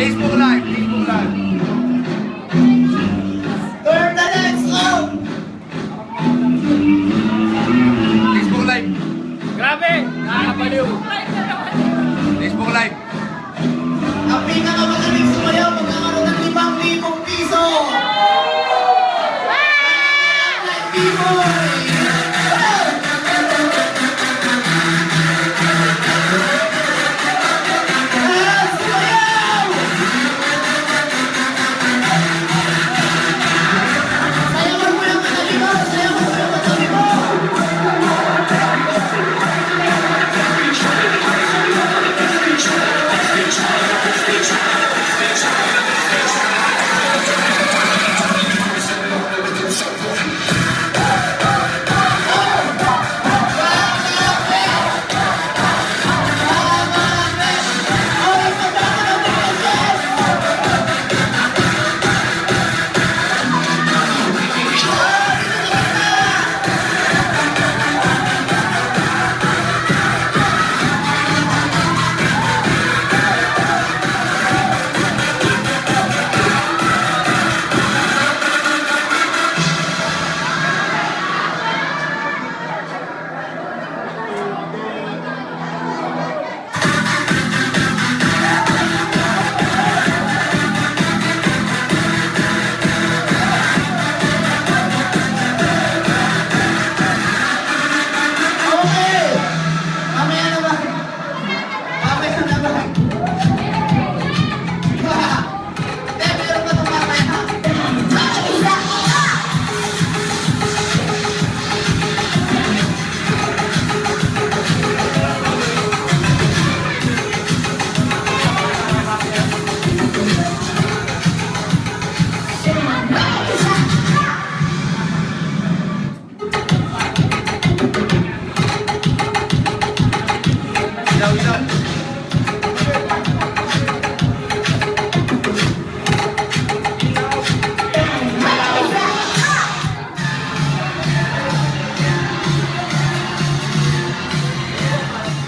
Facebook Live, Facebook Live. Turn the lights on! Facebook Live. Grabe! Nakakabaliw! Facebook Live. Ang pinakamagaling sumayaw, magkakaroon ng 5,000 piso! Like B-Boy! Sumayaw! Sayawan mo yung katabi mo! Sayawan mo yung katabi mo! Okay! Mamaya na ba? Mamaya na ba? Hindi, meron pa ito mamaya. Ilaw, ilaw.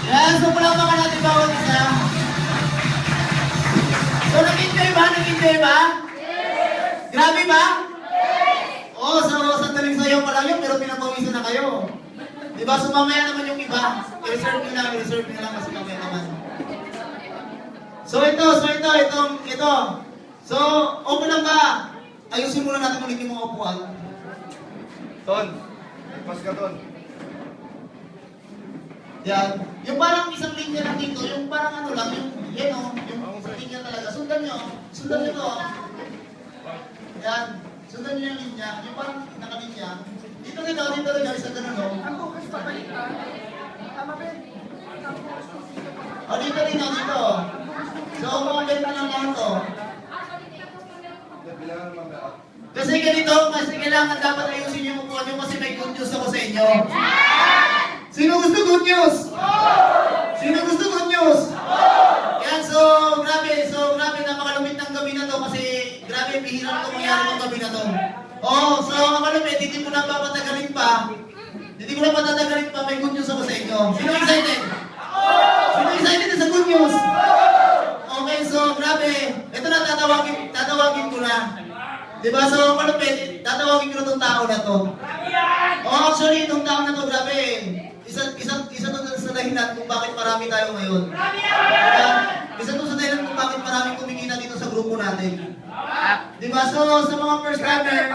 Yan, so palakpakan natin bawat isa. So nag-enjoy ba? Nag-enjoy ba? Grabe ba? Oo, sandaling sayo pa lang yun, pero pinapawisan na kayo. Diba? So mamaya naman yung iba. I-reserve nyo lang kasi mamaya naman. So ito. So, okay lang ba? Ayusin muna natin ulit yung mga upuan. Ton. Pas ka, Ton. Yan. Yung parang isang linya lang dito, yung parang ano lang, yung isang linya talaga. Sundan nyo to. Yan. Sundan nyo yung linya. Yung parang nakalinya. Dito rin guys, sa ganun o. O, dito rin dito. So, kumabit na lang lang to. Bilangan mamaya. Kasi kailangan dapat ayusin yung upuan nyo kasi may good news ako sa inyo. Sino gusto good news? Sino gusto good news? Yan, so grabe, napakalumit ng gabi na to kasi grabe, bihira na ito mangyari ng gabi na to. Oh, so ang malumit, hindi ko na papatagalin pa. May good news ako sa inyo. Sino excited? Sino excited sa good news? Okay, so grabe, ito na tatawagin ko na. Diba? So, malupit, tatawagin ko na itong tao na to. Oh, actually, itong tao na to, grabe. Isa to sa dahilan kung bakit marami tayo ngayon. Diba? Isa to sa dahilan kung bakit maraming kumikita dito sa grupo natin. Diba? So, sa mga first timer,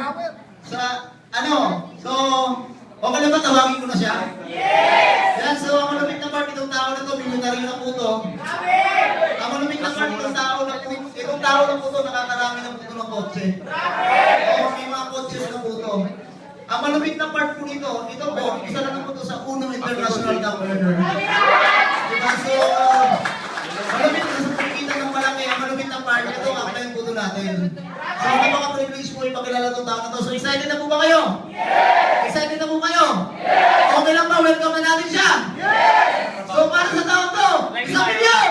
okay lang ba tawagin ko na siya? Yes! Yan, so ang malupit na part itong tao na to, milyonaryo na po to. Ang malupit na part itong tao na po to, nakakarami na po to ng kotse. Oo, may mga kotse na po to. Ang malupit na part po nito, ito po, isa lang po to sa unang international top earner. Diba? So, malupit na sa pagkita ng malaki, ang malupit na part, ito ang time po to natin. So, napaka-privilege po ipakilala itong tao na to. So, excited na po ba kayo? Yes! Excited na po kayo? Yes! Okay lang ba? Welcome na natin siya? Yes! So, para sa tao to, 1 milyon!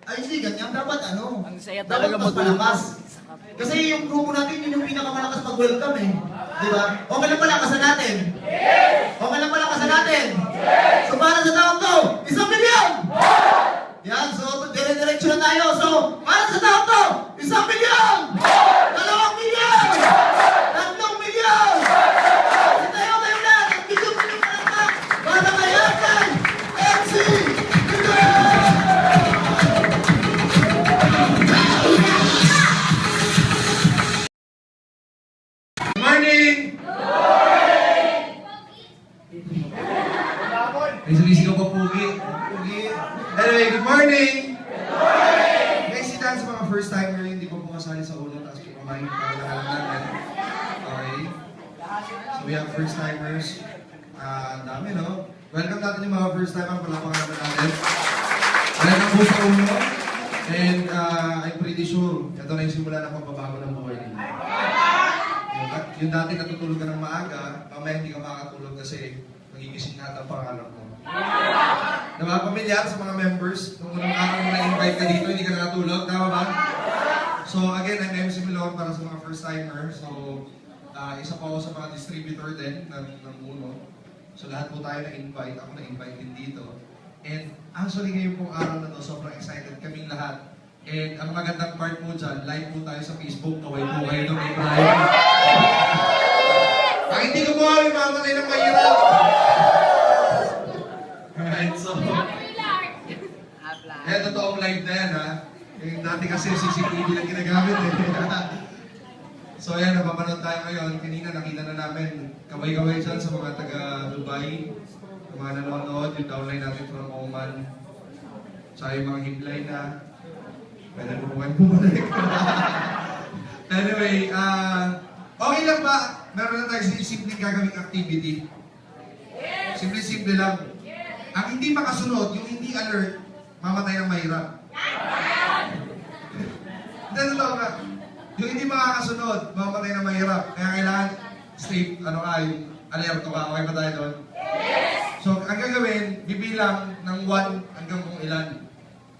Ay, hindi, ganyan. Dapat ano? Ang saya Dapat talaga mas malakas. Kasi yung grupo natin, yun yung pinakamalakas mag-welcome eh. Di ba? Okay lang palakasan natin? Yes! Okay lang palakasan natin? Yes! So, para sa tao to, 1 milyon! Yan, so dire-diretso na tayo. So, para sa tao to, 1 milyon! 2 milyon! 3 milyon! Kasi tayo na, ang milyon palakpak para kay Atay MC Miguel! Good morning! May sumisigaw pa Pugi. Anyway, good morning! Guys, si Dan sa mga first timer, hindi pa pumasali sa ulo, tapos pumain para lahat natin. Okay? So we have first timers. Ang dami, no? Welcome natin yung mga first timer, palapakan natin. Welcome po sa ulo. And I'm pretty sure, ito na yung simula ng pagbabago ng buhay ninyo. Yung dati natutulog ka ng maaga, mamaya hindi ka makakatulog kasi magigising na ang pangalan mo. Diba, pamilyar sa mga members, nung unang araw mo na-invite ka dito, hindi ka nakatulog, tama ba? So again, I'm MC Milor para sa mga first timer. So, isa pa ako sa mga distributor din ng Uno. So lahat po tayo na-invite, ako na-invite din dito. And actually ngayon pong araw na to, sobrang excited kaming lahat. And ang magandang part po dyan, live po tayo sa Facebook, kaway po kayo ng Ibrahim. Ang hindi ko po kami mamatay ng mahirap. Alright, so... Eh, totoong live na yan, ha? Yung dati kasi CCTV lang ginagamit, eh. So, ayan, napapanood tayo ngayon. Kanina nakita na namin kaway-kaway dyan sa mga taga-Dubai. Yung mga nanonood, yung downline natin from Oman. Tsaka yung mga himlay na. Pwede po kayo bumalik. Anyway, okay lang ba? Meron na tayo simpleng gagawing activity. Simple-simple lang. Ang hindi makasunod, yung hindi alert, mamatay ng mahirap. Hindi, totoo ka. Yung hindi makakasunod, mamatay ng mahirap. Kaya kailangan stay, yung alerto ka. Okay ba tayo doon? So, ang gagawin, bibilang ng 1 hanggang kung ilan.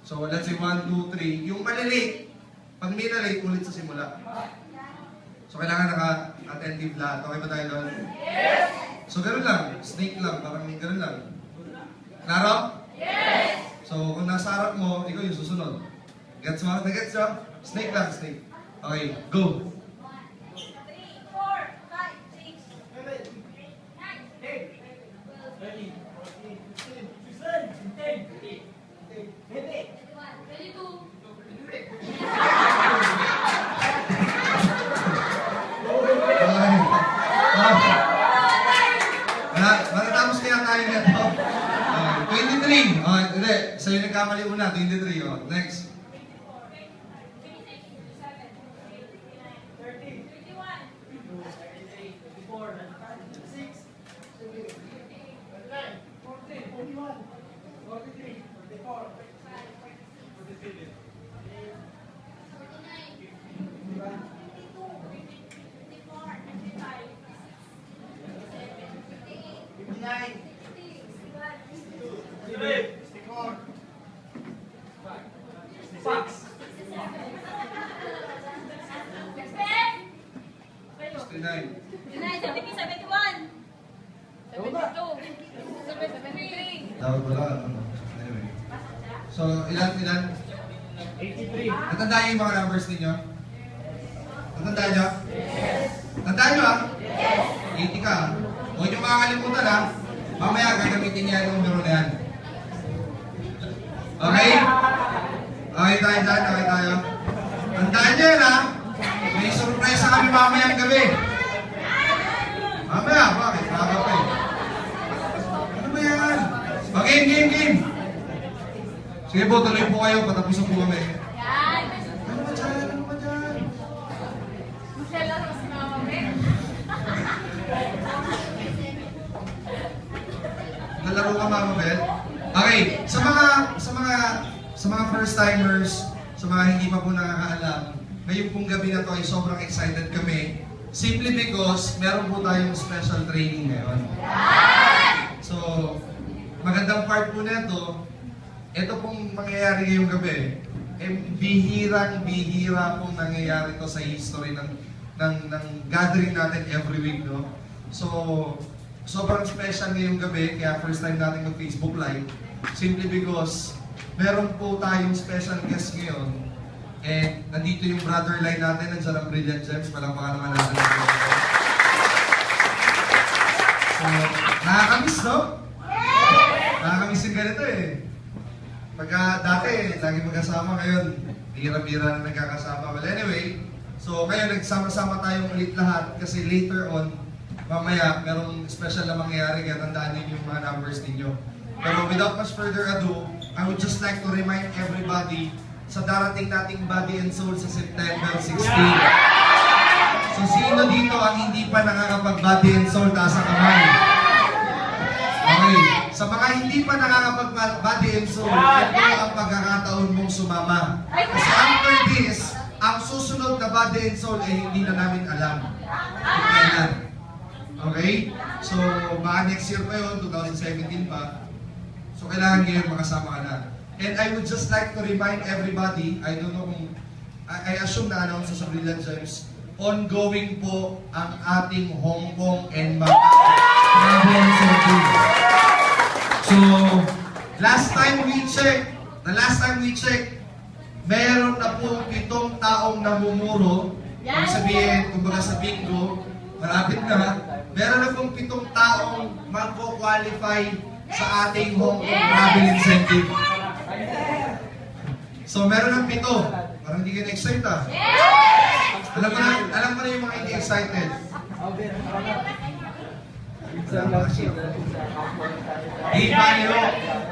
So, let's say 1, 2, 3. Yung malilate, pag may na-late, ulit sa simula. So, kailangan naka-attentive lahat. Okay ba tayo doon? Yes! So, gano'n lang. Snake lang. Parang gano'n lang. Klaro? Yes! So, kung nasa harap mo, ikaw yung susunod. Gets mo? Nag-gets mo? Snake lang, snake. Okay, go! 1, 2, 3, 4, 5, 6, Matatapos kaya tayo nito. 23. Hindi. Sa'yo nagkamali una. 23. Next. 69. 71, 72, 73. Dapat wala. Anyway. So, ilan? 83. Natandaan niyo yung mga numbers ninyo? Natandaan niyo? Yes! Natandaan niyo, Yes! 80 ka. Huwag niyo makakalimutan, ha? Mamaya gagamitin niya yung numero na yan. Okay? Okay tayo dyan, okay tayo. Tandaan niyo yan, ha? May surprise kami mamayang gabi. Mamaya, bakit? Baka pa eh. Ano ba yan? Okay, game. Sige po, tuloy po kayo. Patapusan po kami. Yan. Ano ba dyan? Michelle lang si Mama Mel. Nalaro ka, Mama Bel? Okay, sa mga first timers, sa mga hindi pa po nakakaalam, ngayon pong gabi na to ay sobrang excited kami. Simply because meron po tayong special training ngayon. So, magandang part po nito, ito pong mangyayari ngayong gabi, bihirang-bihira pong nangyayari to sa history ng gathering natin every week, no? So, sobrang special ngayong gabi, kaya first time natin mag-Facebook Live, simply because meron po tayong special guest ngayon. And nandito yung brother line natin, nandiyan ang Brilliant Gems. Palakpakan naman natin. So, nakakamiss, no? Nakakamiss yung ganito eh. Pagka dati, lagi magkasama ngayon, bira-bira na nagkakasama. Well, anyway, so ngayon nagsama-sama tayong ulit lahat kasi later on, mamaya, merong special na mangyayari kaya tandaan ninyo yung mga numbers ninyo. Pero without much further ado, I would just like to remind everybody sa darating nating Body and Soul sa September 16. So sino dito ang hindi pa nakakapag-Body and Soul, taas ang kamay? Okay. Sa mga hindi pa nakakapag-Body and Soul, ito ang pagkakataon mong sumama. Kasi after this, ang susunod na Body and Soul ay hindi na namin alam. Kailan. Okay? So, baka next year pa yun, 2017 pa. So, kailangan ngayon makasama ka na. And I would just like to remind everybody, I don't know kung, I assume na announce sa Brilliant Gems, ongoing po ang ating Hong Kong and Macau travel circuit. So, last time we checked, meron na po 7 taong namumuro. Kung sabihin, kumbaga sa bingo, malapit na, meron na pong 7 taong magpo-qualify sa ating Hong Kong travel incentive. So, meron ng 7. Parang hindi ka na-excite ah. Alam mo na yung mga hindi excited.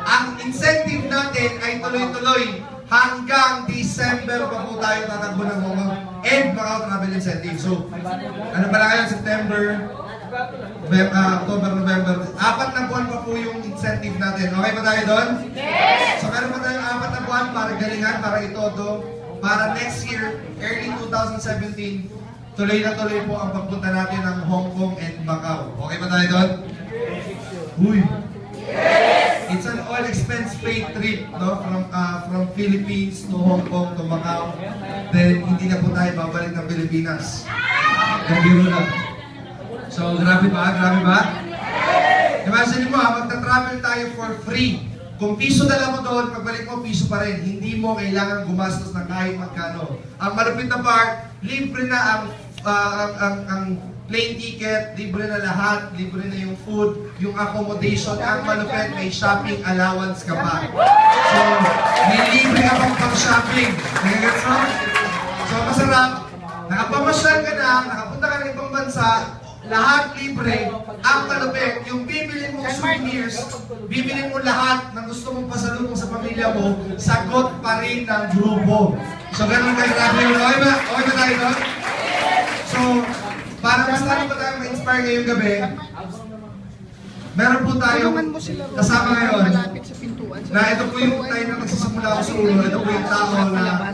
Ang incentive natin ay tuloy-tuloy hanggang December pa po tayo tatakbo ng Hong Kong and Macau travel incentive. So, ano pala kayo? September, October, November. 4 na buwan pa po yung incentive natin. Okay ba tayo doon? Yes! So, meron pa tayong 4 na buwan para galingan, para itodo, para next year, early 2017, tuloy na tuloy po ang pagpunta natin ng Hong Kong and Macau. Okay ba tayo doon? Uy! Yes! It's an all-expense paid trip, no? From Philippines to Hong Kong to Macau. Then, hindi na po tayo babalik ng Pilipinas. Yung biro na. So, grabe ba? Grabe ba? Imagine mo magta-travel tayo for free. Kung piso dala mo doon, pagbalik mo, piso pa rin. Hindi mo kailangan gumastos ng kahit magkano. Ang malupit na part, libre na ang plane ticket, libre na lahat, libre na yung food, yung accommodation. Ang malupit, may shopping allowance ka pa. So, may libre ka pang shopping. Nagagats mo? So, masarap. Nakapamasyal ka na, nakapunta ka ng ibang bansa, lahat libre. Ang malupit, yung bibili mong souvenirs, bibili mo lahat ng gusto mong pasalubong sa pamilya mo, sagot pa rin ng grupo. So, ganun ka grabe yun. Okay ba? Okay ba tayo doon? So, para mas lalo pa tayo ma-inspire ngayong gabi, meron po tayong kasama ngayon na ito po yung time na nagsisimula ako sa ulo. Ito po yung tao na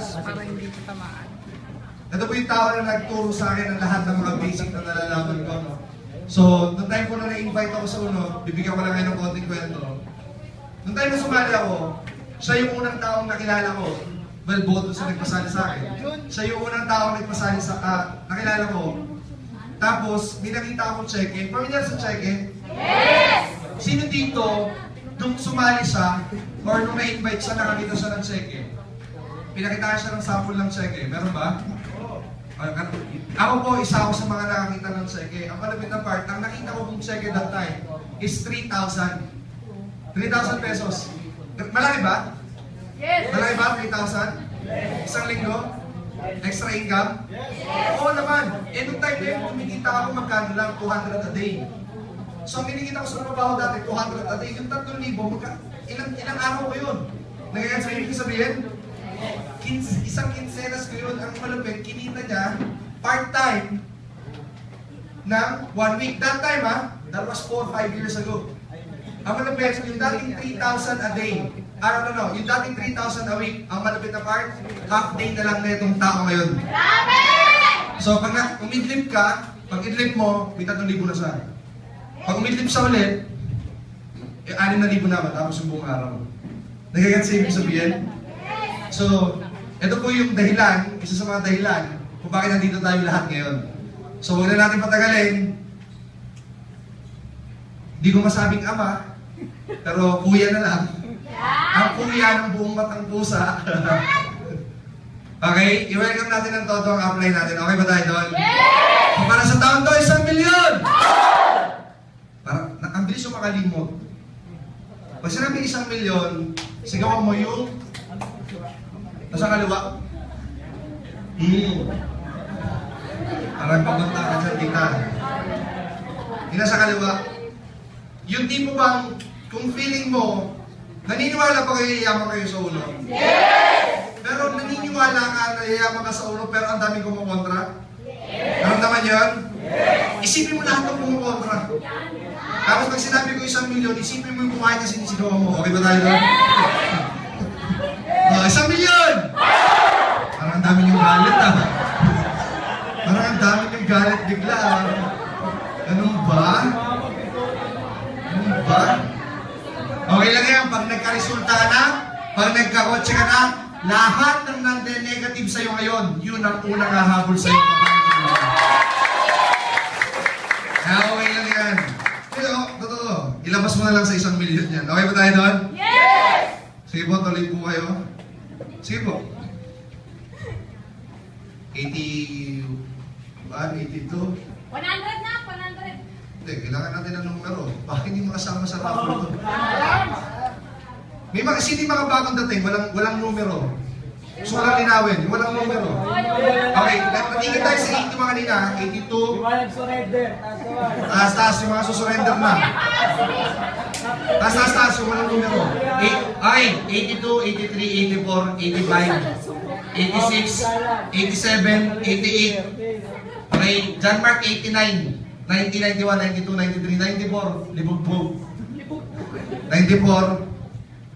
ito po yung tao na nagturo sa akin ng lahat ng mga basic na nalalaman ko. No? So, noong time po na na-invite ako sa uno, bibigyan ko lang ngayon ng konting kwento. Noong time na sumali ako, siya yung unang taong nakilala ko. Well, both sa nagpasali sa akin. Siya yung unang taong nagpasali sa nakilala ko. Tapos, may nakita akong cheque. Pamilyar sa cheque? Yes! Sino dito, nung sumali siya, or nung na-invite siya, nakakita siya ng cheque? Pinakita siya ng sample ng cheque. Meron ba? Ako po, isa ako sa mga nakakita ng cheque. Ang malapit na part, ang nakita ko pong cheque that time is 3,000. 3,000 pesos. Malaki ba? Yes! Malaki ba? 3,000? Yes! Isang linggo? Extra income? Yes! Oo naman. Eh, nung time na yun, kumikita ako magkano lang, 200 a day. So, ang kinikita ko sa trabaho dati, 200 a day. Yung 3,000, ilang araw ko yun? Nagayaan sa ibig sabihin? Isang kinsenas ko yun. Ang malupit, kinita niya, part-time, ng 1 week. That time, that was 4 or 5 years ago. Ang malupit, yung dating 3,000 a day, yung dating 3,000 a week, ang malupit na part, half day na lang na itong tao ngayon. So, pag umidlip ka, pag idlip mo, may 3,000 na siya. Pag umidlip siya ulit, 6,000 na matapos yung buong araw. Nagagad sa ibig sabihin? So, ito po yung dahilan, isa sa mga dahilan, kung bakit nandito tayo lahat ngayon. So, huwag na natin patagalin. Hindi ko masabing ama, pero kuya na lang. Ang kuya ng buong batang pusa. Okay, i-welcome natin ang todo ang apply natin. Okay ba tayo doon? So, para sa taon to, 1 milyon! Parang, ang bilis yung makalimot. Pag sinabi 1 milyon, sigawan mo yung nasa kaliwa. Parang papunta ka dyan, tita. Yung nasa kaliwa. Yung tipo bang, kung feeling mo, naniniwala pa kayo yayaman kayo sa ulo? Pero naniniwala ka na yayaman ka sa ulo pero ang daming kumukontra? Naramdaman yun? Isipin mo lahat ng kumukontra. Tapos pag sinabi ko 1 milyon, isipin mo yung kumain na sinisigawan mo. Okay ba tayo doon? 1 milyon! Parang ang dami yung galit ah. Parang ang dami yung galit bigla ah. Ganun ba? Ganun ba? Okay lang yan, pag nagka-resulta ka na, pag nagka-kotse ka na, lahat ng nande-negative sa'yo ngayon, yun ang unang hahabol sa'yo. Kaya okay lang yan. Pero, totoo, ilabas mo na lang sa 1 milyon yan. Okay ba tayo doon? Yes! Sige po, tuloy po kayo. Sige po. 81, 82. 100 na, 100. Hindi, kailangan natin ng numero. Bakit hindi makasama sa raffle ito? May mga sino yung mga bagong dating, walang numero. Gusto ko lang linawin, walang numero. Okay, natingin tayo sa 80 mga kanina, 82. Liwanag surrender. Taas-taas yung mga susurrender na. Taas-taas yung walang numero. Okay, 82, 83, 84, 85, 86, 87, 88. Okay, John Mark 89. 90, 91, 92, 93, 94, libog-bog. 94,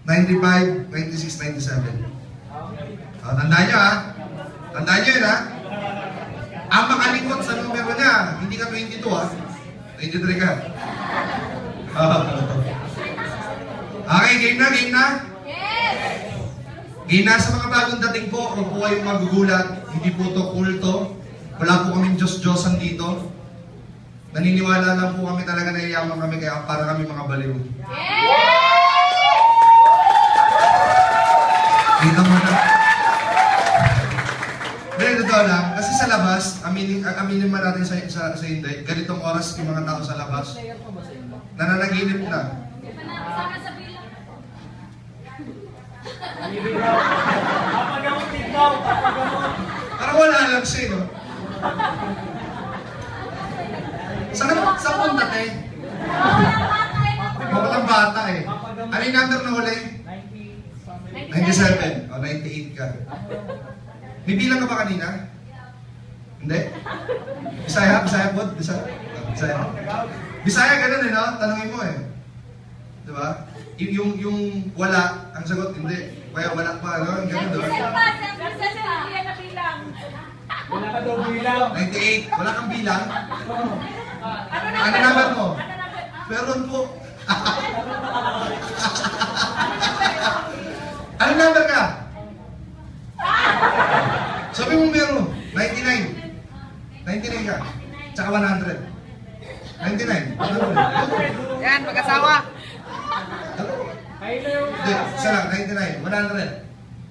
95, 96, 97. Tandaan nyo ha. Tandaan nyo yun ha. Ang makalikot sa numero niya, hindi ka 22 ha. 23 ka. Okay, game na, game na. Yes! Game na sa mga bagong dating po, huwag po kayong magugulat. Hindi po to kulto. Wala po kaming Diyos-Diyosan dito. Naniniwala lang po kami talaga na iyaman kami kaya para kami mga baliw. Kita mo na. Pero totoo lang, kasi sa labas, aminin man natin sa hindi, ganitong oras yung mga tao sa labas, nananaginip na. Sama sa bilang. Papagamot ikaw, papagamot. Parang wala lang siya, no? Saan punta tayo? Bakit bata eh? Ano yung number na huli? 97. O, 98 ka. May bilang ka ba kanina? Hindi? Bisaya? Bisaya po? Bisaya? Bisaya? Bisaya ganun eh, no? Tanungin mo eh. Diba? Yung wala, ang sagot, hindi. Kaya wala pa, no? Yung ganun doon. Wala ka daw bilang. 98. Wala kang bilang? Ano number mo? Meron po. Ano number ka? Sabi mo meron. 99. 99 ka. Tsaka 100. 99. Yan, mag-asawa. Kayo na yung Hindi, isa lang. 99. 100.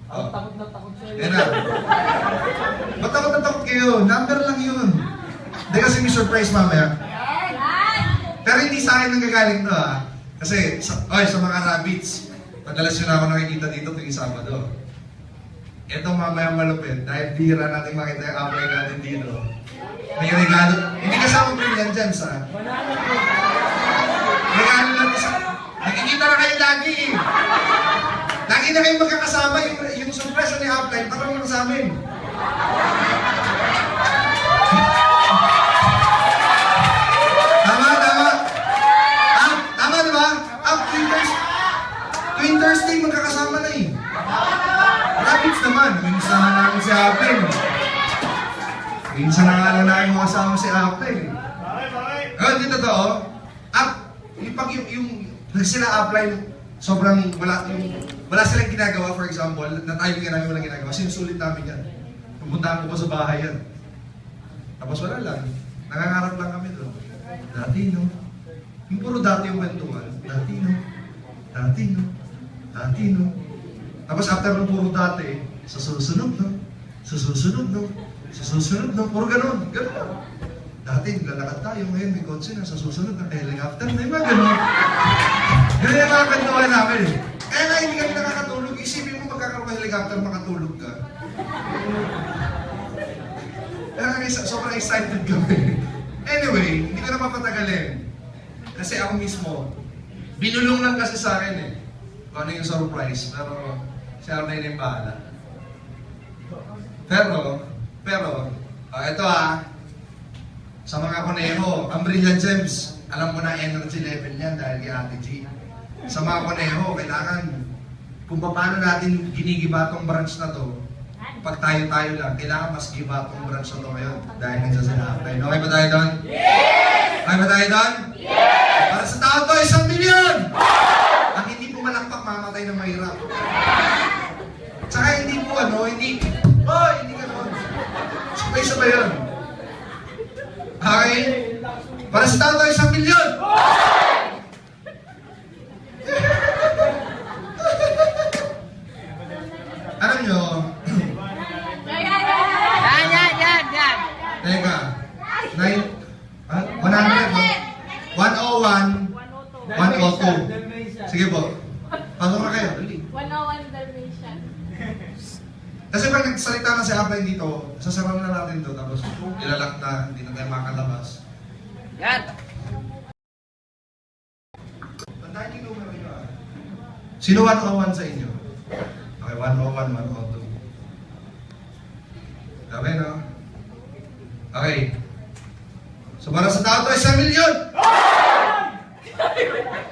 Oh. takot na takot sa'yo. Yan na. Ba't takot na takot kayo? Number lang yun. Hindi kasi may surprise mamaya. Pero hindi sa akin nanggagaling to ha. Kasi, sa mga rabbits, madalas yun ako nakikita dito tuwing Sabado. Ito mamaya malupit, dahil bihira natin makita yung apply natin dito. May regalo. Hindi kasama brilliant ha. Regalo natin sa... Nakikita na kayo lagi eh. Lagi na kayo magkakasama yung surprise ni apply, parang lang sa amin. Tama. Tama diba? Twin Thursday magkakasama na eh. Rabbits naman, minsan namin si Apple. Minsan na nga lang namin makasama si Apple. Hindi totoo. Yung sila apply, sobrang wala silang ginagawa, for example, na tayo nga namin walang ginagawa, sinusulit namin yan. Pupuntahan ko pa sa bahay yan. Tapos wala lang. Nangangarap lang kami doon. Dati, no? Yung puro dati yung kwentuhan. Dati, no? Dati, no? Tapos after ng puro dati, sa susunod, no? Sa susunod, no? Sa susunod, no? Puro ganun. Ganun. Dati, lalakad tayo. Ngayon, may kotse na. Sa susunod, na helicopter na. Yung mga ganun. Ganun yung mga kantuhan namin eh. Kaya nga hindi kami nakakatulog. Isipin mo magkakaroon ng helicopter, makatulog ka. Kaya nga sobrang excited kami. Anyway, hindi ko na mapatagalin. Kasi ako mismo, binulong lang kasi sa akin eh. Kung ano yung surprise. Pero, si Arnay na yung bahala. Pero, ito sa mga koneho, ang Brilliant Gems, alam mo na energy level niyan dahil kay Ate G. Sa mga koneho, kailangan, kung paano natin ginigiba tong branch na to, pag tayo-tayo lang, kailangan mas giba tong branch na to ngayon dahil nandiyan sila upline. Okay ba tayo doon? Yes! Okay ba tayo doon? Yes! Para sa tao to, 1 milyon! Ang hindi po malakpak, mamatay ng mahirap. Tsaka hindi po hindi ganun. Sabay-sabay yun. Okay? Para sa tao to, 1 milyon! Alam nyo, Yan. teka, 100, 101, 102. Sige po, pasok na kayo. Dali. 101 Dalmatian. Kasi pag nagsalita na si upline dito, sasara na natin ito, tapos ilalak na, hindi na tayo makalabas. Yan. Tandaan niyo numero nyo Sino 101 sa inyo? Okay, 101, 102. Sabi, no? Okay. So para sa tao to, 1 milyon!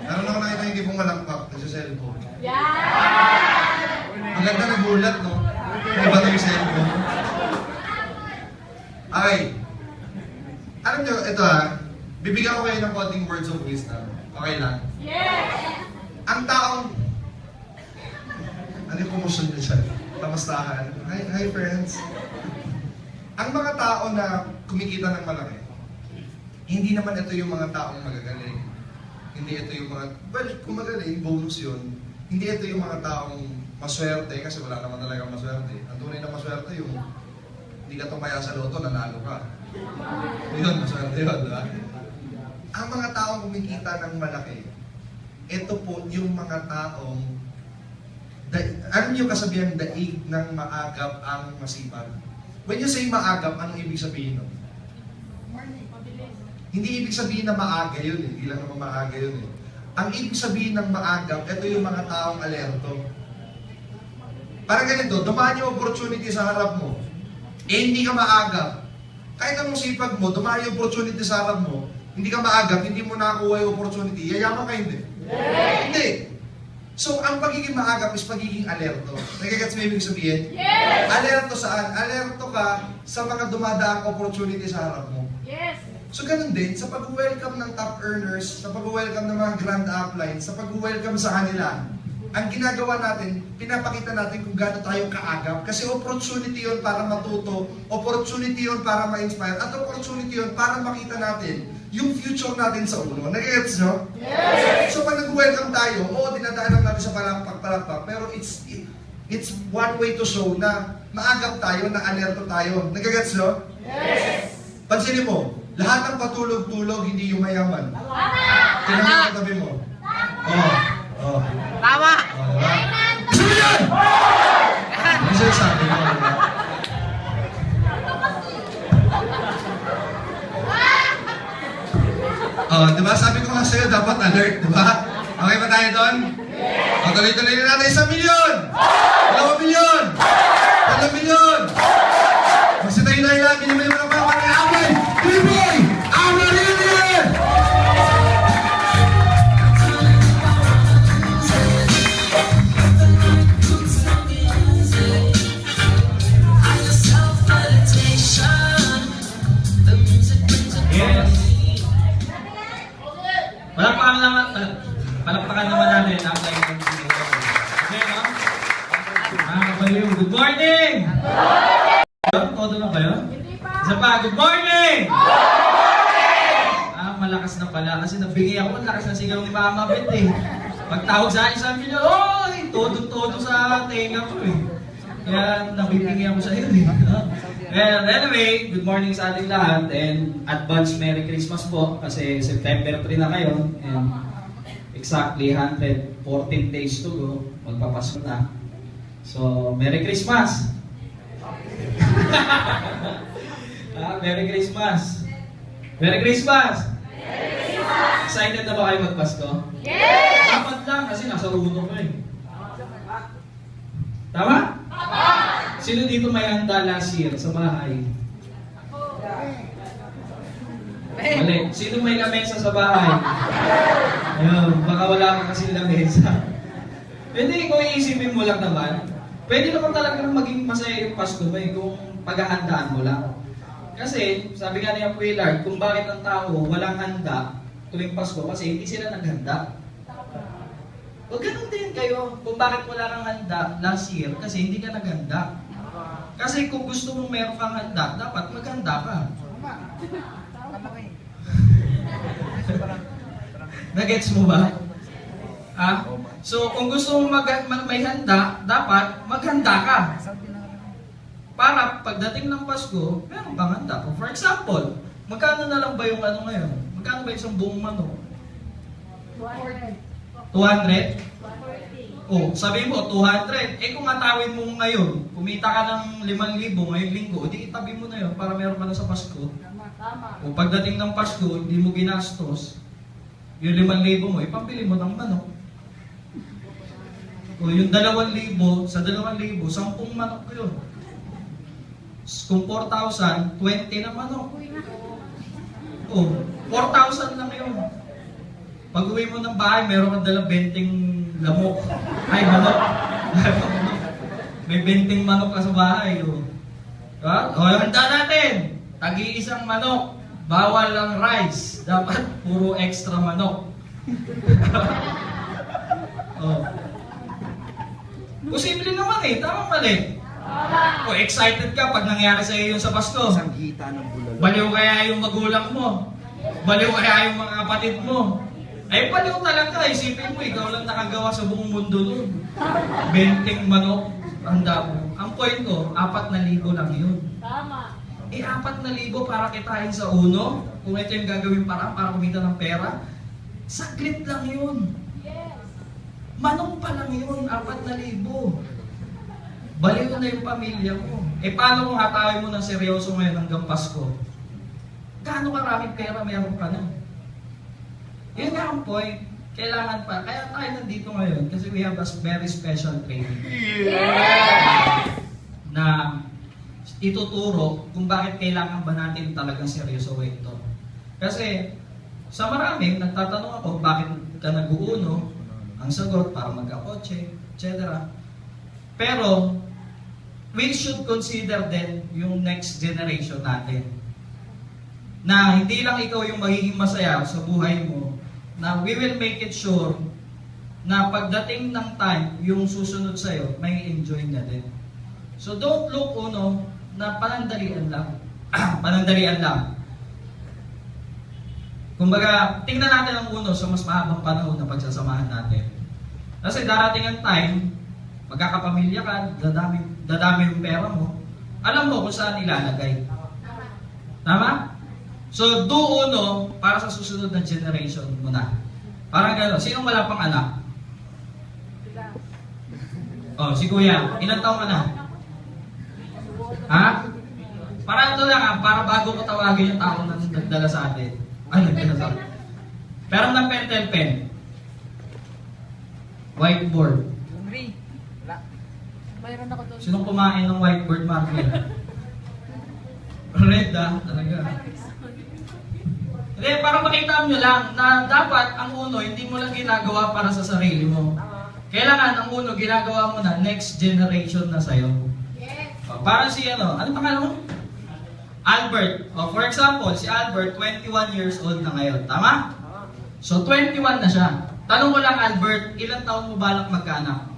Meron ako nakita yung tipong malakpak sa cellphone. Ang ganda ng gulat, no? May ba yung cellphone? Okay. Alam nyo, ito bibigyan ko kayo ng konting words of wisdom. Okay lang? Yes! Ang taong... Ano yung promotion nyo dyan? Kamustahan? Hi friends! Ang mga tao na kumikita ng malaki, hindi naman ito yung mga taong magagaling. Hindi ito yung mga... Well, kung magaling, bonus yun. Hindi ito yung mga taong maswerte, kasi wala naman talagang maswerte. Ang tunay na maswerte yung hindi ka tumaya sa loto, nanalo ka. Yun, maswerte yun, diba? Ang mga taong kumikita ng malaki, ito po yung mga taong ano yung kasabihan, daig ng maagap ang masipag. When you say maagap, anong ibig sabihin nun? Hindi ibig sabihin na maaga yun eh. Hindi lang naman maaga yun eh. Ang ibig sabihin ng maagap, ito yung mga taong alerto. Parang ganito, dumaan yung opportunity sa harap mo. Hindi ka maagap. Kahit anong sipag mo, dumaan yung opportunity sa harap mo, hindi ka maagap, hindi mo nakakuha yung opportunity, yayaman ka hindi. Hindi. So, ang pagiging maagap is pagiging alerto. Nagigets mo ibig sabihin? Yes! Alerto saan? Alerto ka sa mga dumadaang opportunity sa harap mo. Yes! So, ganun din, sa pag-welcome ng top earners, sa pag-welcome ng mga grand uplines, sa pag-welcome sa kanila, ang ginagawa natin, pinapakita natin kung gaano tayo kaagap. Kasi opportunity yun para matuto, opportunity yun para ma-inspire, at opportunity yun para makita natin yung future natin sa ulo. Nag-gets nyo? Yes! So pag nag-welcome tayo, dinadaanan natin sa palakpak, pero it's one way to show na maagap tayo, na alerto tayo. Nag-gets nyo? Yes! Pansinin mo, lahat ng patulog-tulog, hindi yung mayaman. Tama! Tingnan mo ang tabi mo. Tama. Diba? Gusto mo yan! Ano sa'yo sabi mo? Diba? Diba? Sabi ko nga sa'yo, dapat alert, diba? Okay ba tayo doon? Tuloy-tuloy na natin 1 milyon! 2 milyon! 3 milyon! Magsitayin tayo lang, binibay mo na pa ako ng away! Biboy! Amarilian! Yes. Palakpakan naman natin ang apply ng video. Okay, no? Mga kabaliw, good morning! Todo na ba yun? Isa pa, good morning! Malakas na pala kasi nabigay ako, ang lakas na sigaw ni Mama Bet eh. Pagtawag sa akin, sabi niya, oy! todo-todo sa tenga ko eh. Kaya nabibigay ako sa iyo eh. Well, anyway, good morning sa ating lahat and advance Merry Christmas po kasi September 3 na ngayon and exactly 114 days to go. Magpapasko na. So, Merry Christmas! Merry Christmas! Merry Christmas! Excited na ba kayo magpasko? Yes! Dapat lang kasi nasa runo ko eh. Tama? Sino dito may handa last year sa bahay? Mali. Sino may lamesa sa bahay? Ayun, baka wala ka kasi lamesa. Pwede kung iisipin mo lang naman, pwede naman talaga maging masaya yung Pasko mo eh, kung paghahandaan mo lang. Kasi, sabi nga ni Willard, kung bakit ang tao walang handa tuwing Pasko kasi hindi sila naghanda. O ganun din kayo, kung bakit wala kang handa last year kasi hindi ka naghanda. Kasi kung gusto mong meron kang handa, dapat maghanda ka. Nagets mo ba? So kung gusto mong may handa, dapat maghanda ka. Para pagdating ng Pasko, meron kang handa. For example, magkano na lang ba yung ano ngayon? Magkano ba isang buong manok? 200? Oh, sabi mo, 200. Kung atawin mo ngayon, kumita ka ng 5,000 ngayong linggo, di itabi mo na yun para meron ka na sa Pasko. O pagdating ng Pasko, hindi mo ginastos, yung 5,000 mo, ipambili mo ng manok. O yung 2,000, sa 2,000, 10 manok yun. Kung 4,000, 20 na manok. O, 4,000 lang yun. Pag uwi mo ng bahay, meron kang dalang 20 lamok. Ay, manok. May 20 manok ka sa bahay. O, handa natin. Tagi-isang manok. Bawal ang rice. Dapat puro extra manok. Posible naman eh. Tama mali. O, excited ka pag nangyari sa iyo yung sa Pasko. Baliw kaya yung magulang mo. Baliw kaya yung mga kapatid mo. Ay, baliw talaga. Isipin mo, ikaw lang nakagawa sa buong mundo nun. 20 manok. Handa mo. Ang point ko, 4,000 lang yun. Tama. 4,000 para kitain sa uno. Kung ito yung gagawin para kumita ng pera. Saglit lang yun. Yes. Manok pa lang yun, 4,000. Baliw na yung pamilya mo. Paano kung hatawin mo ng seryoso ngayon hanggang Pasko? Gaano karaming pera meron ka na? Yun nga ang point. Kailangan pa. Kaya tayo nandito ngayon kasi we have a very special training. Na ituturo kung bakit kailangan ba natin talagang seryoso ito. Kasi sa marami, nagtatanong ako bakit ka nag-uuno, ang sagot para magkakotse, etc. Pero we should consider din yung next generation natin. Na hindi lang ikaw yung magiging masaya sa buhay mo, na we will make it sure na pagdating ng time, yung susunod sa'yo, may enjoy na din. So don't look na panandalian lang. Panandalian lang. Kumbaga, tingnan natin ang sa mas mahabang panahon na pagsasamahan natin. Kasi darating ang time, magkakapamilya ka, dadami yung pera mo, alam mo kung saan ilalagay. Tama? So, do para sa susunod na generation mo na. Parang gano'n. Sinong wala pang anak? Si Kuya. Ilang taong ka na? Ha? Para ito lang para bago ko tawagin yung tao na nagdala sa atin. Ay, nagdala sa atin. Pero ng pentel pen. Whiteboard. Mayroon ako doon. Sinong kumain ng whiteboard marker? Red talaga. Hindi, para makita nyo lang na dapat ang hindi mo lang ginagawa para sa sarili mo. Kailangan ang ginagawa mo na next generation na sa'yo. Yes. Para si ano pangalan mo? Albert. For example, si Albert, 21 years old na ngayon. Tama? So, 21 na siya. Tanong ko lang, Albert, ilang taon mo balak magkaanak?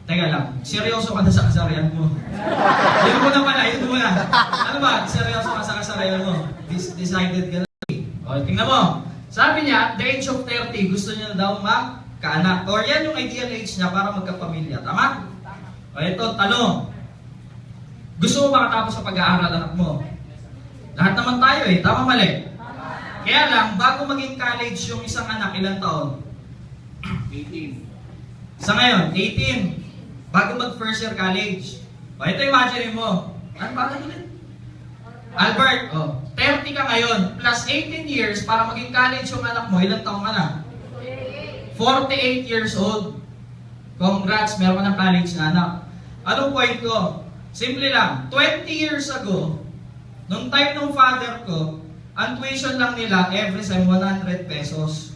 Teka lang, seryoso ka na sa kasarian mo. Yun muna pala, yun muna. Ano ba, seryoso ka sa kasarian mo? Decided ka na. O, tingnan mo. Sabi niya, at the age of 30, gusto niya na daw kaanak. Or yan yung ideal age niya para magkapamilya. Tama? O ito, tanong. Gusto mo makatapos sa pag-aaral anak mo? Lahat naman tayo eh. Tama mali? Kaya lang, bago maging college yung isang anak, ilang taon? 18. Sa ngayon, 18. Bago mag first year college. O ito, imagine mo. Ano ba ulit? Albert, 30 ka ngayon, plus 18 years para maging college yung anak mo, ilang taong ka na? 48 years old. Congrats, meron ka ng college na anak. Anong point ko? Simple lang, 20 years ago, nung time ng father ko, ang tuition lang nila every sem 100 pesos.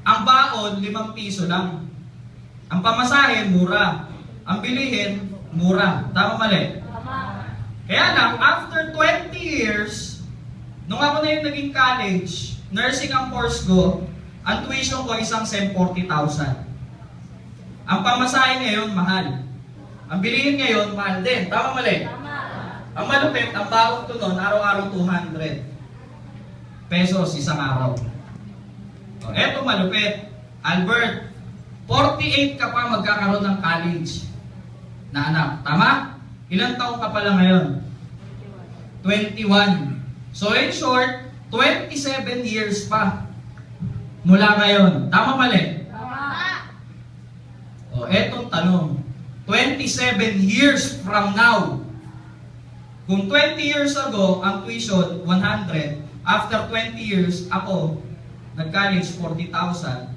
Ang baon, 5 piso lang. Ang pamasahe, mura. Ang bilihin, mura. Tama mali? Kaya lang, after 20 years, nung ako na yung naging college, nursing ang course ko, ang tuition ko isang sem 40,000. Ang pamasahe ngayon, mahal. Ang bilihin ngayon, mahal din. Tama mali? Ang malupit, ang baon ko noon, araw-araw 200 pesos isang araw. O, eto malupit. Albert, 48 ka pa magkakaroon ng college na anak. Tama? Ilang taon ka pala ngayon? 21. So in short, 27 years pa mula ngayon. Tama mali? O, etong tanong. 27 years from now. Kung 20 years ago, ang tuition, 100. After 20 years, ako, nag-college, 40,000.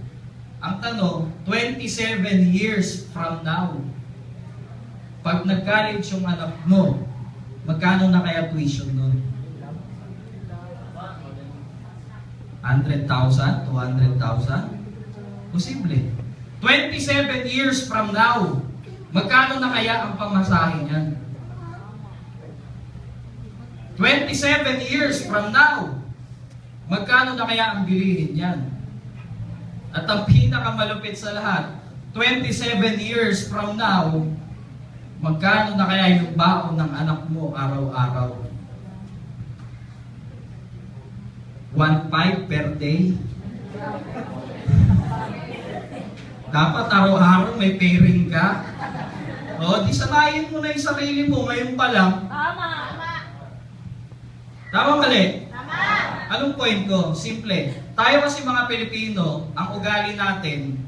Ang tanong, 27 years from now. Pag nag-college yung anak mo, magkano na kaya tuition nun? 100,000? 200,000? Posible. 27 years from now, magkano na kaya ang pamasahe niyan? 27 years from now, magkano na kaya ang bilihin niyan? At ang pinakamalupit sa lahat, 27 years from now, magkano na kaya yung baon ng anak mo araw-araw? 1.5 per day? Dapat araw-araw may pairing ka. O, di sanayin mo na yung sarili mo ngayon pa lang. Tama mali? Anong point ko? Simple. Tayo kasi mga Pilipino, ang ugali natin,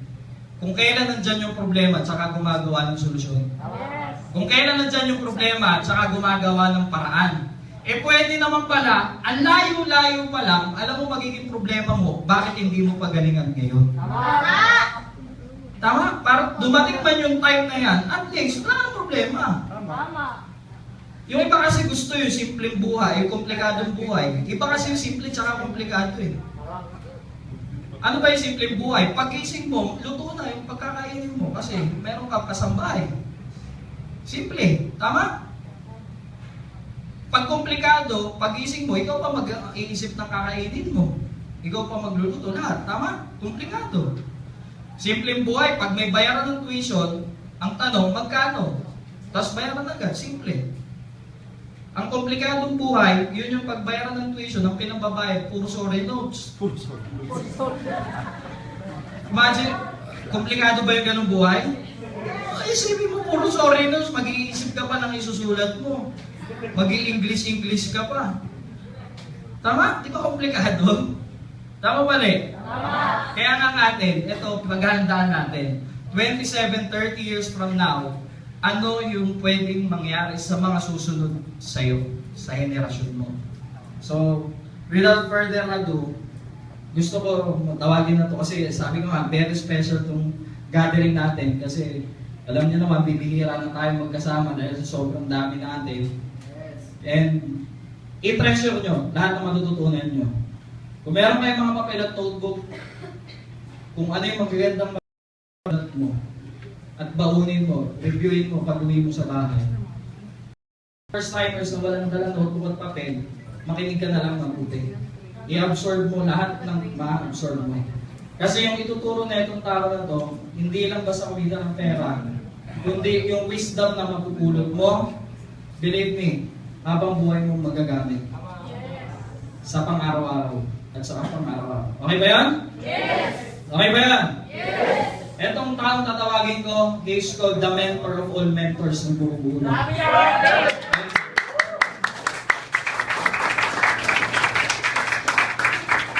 kung kailan nandyan yung problema, tsaka gumagawa ng solusyon. Kung kailan nandyan yung problema, tsaka gumagawa ng paraan. Eh pwede naman pala, ang layo-layo pa lang, alam mo magiging problema mo, bakit hindi mo pagalingan ngayon? Tama? Para dumating man yung time na yan, at least, wala nang problema. Yung iba kasi gusto yung simpleng buhay, yung komplikadong buhay. Iba kasi yung simple tsaka komplikado eh. Ano ba yung simpleng buhay? Pag-gising mo, luto na yung pagkakainin mo kasi meron ka kasambahay. Simple. Tama? Pag komplikado, pag-gising mo, ikaw pa mag-iisip ng kakainin mo. Ikaw pa magluluto lahat. Tama? Komplikado. Simpleng buhay, pag may bayaran ng tuition, ang tanong, magkano? Tapos bayaran agad. Simple. Ang komplikadong buhay, yun yung pagbayaran ng tuition, ang pinambabayad, puro sorry notes. Imagine, komplikado ba yung ganung buhay? Ay, isipin mo, puro sorry notes, mag-iisip ka pa ng isusulat mo. Mag-i-English ka pa. Tama? Di ba komplikado? Tama ba rin? Tama. Kaya nga natin, ito, paghahandaan natin, 27, 30 years from now, ano yung pwedeng mangyari sa mga susunod sa'yo, sa henerasyon mo. So, without further ado, gusto ko tawagin na to kasi sabi ko nga, very special tong gathering natin kasi alam niyo naman, bibihira na tayo magkasama dahil sa sobrang dami natin. And i-treasure nyo lahat ng matututunan nyo. Kung meron kayong mga papel at notebook, kung ano yung magagandang magulat mo, at baunin mo, reviewin mo pag uwi mo sa bahay. First timers na walang dalang notebook at papel, makinig ka na lang mabuti. I-absorb mo lahat ng ma-absorb mo. Kasi yung ituturo na itong tao na to, hindi lang basta kumita ng pera, kundi yung wisdom na mapupulot mo, believe me, habang buhay mo magagamit. Sa pang-araw-araw at sa pang-araw-araw. Okay ba yan? Yes! Okay ba yan? Yes! Etong taong tatawagin ko, he is called the mentor of all mentors ng buong buo.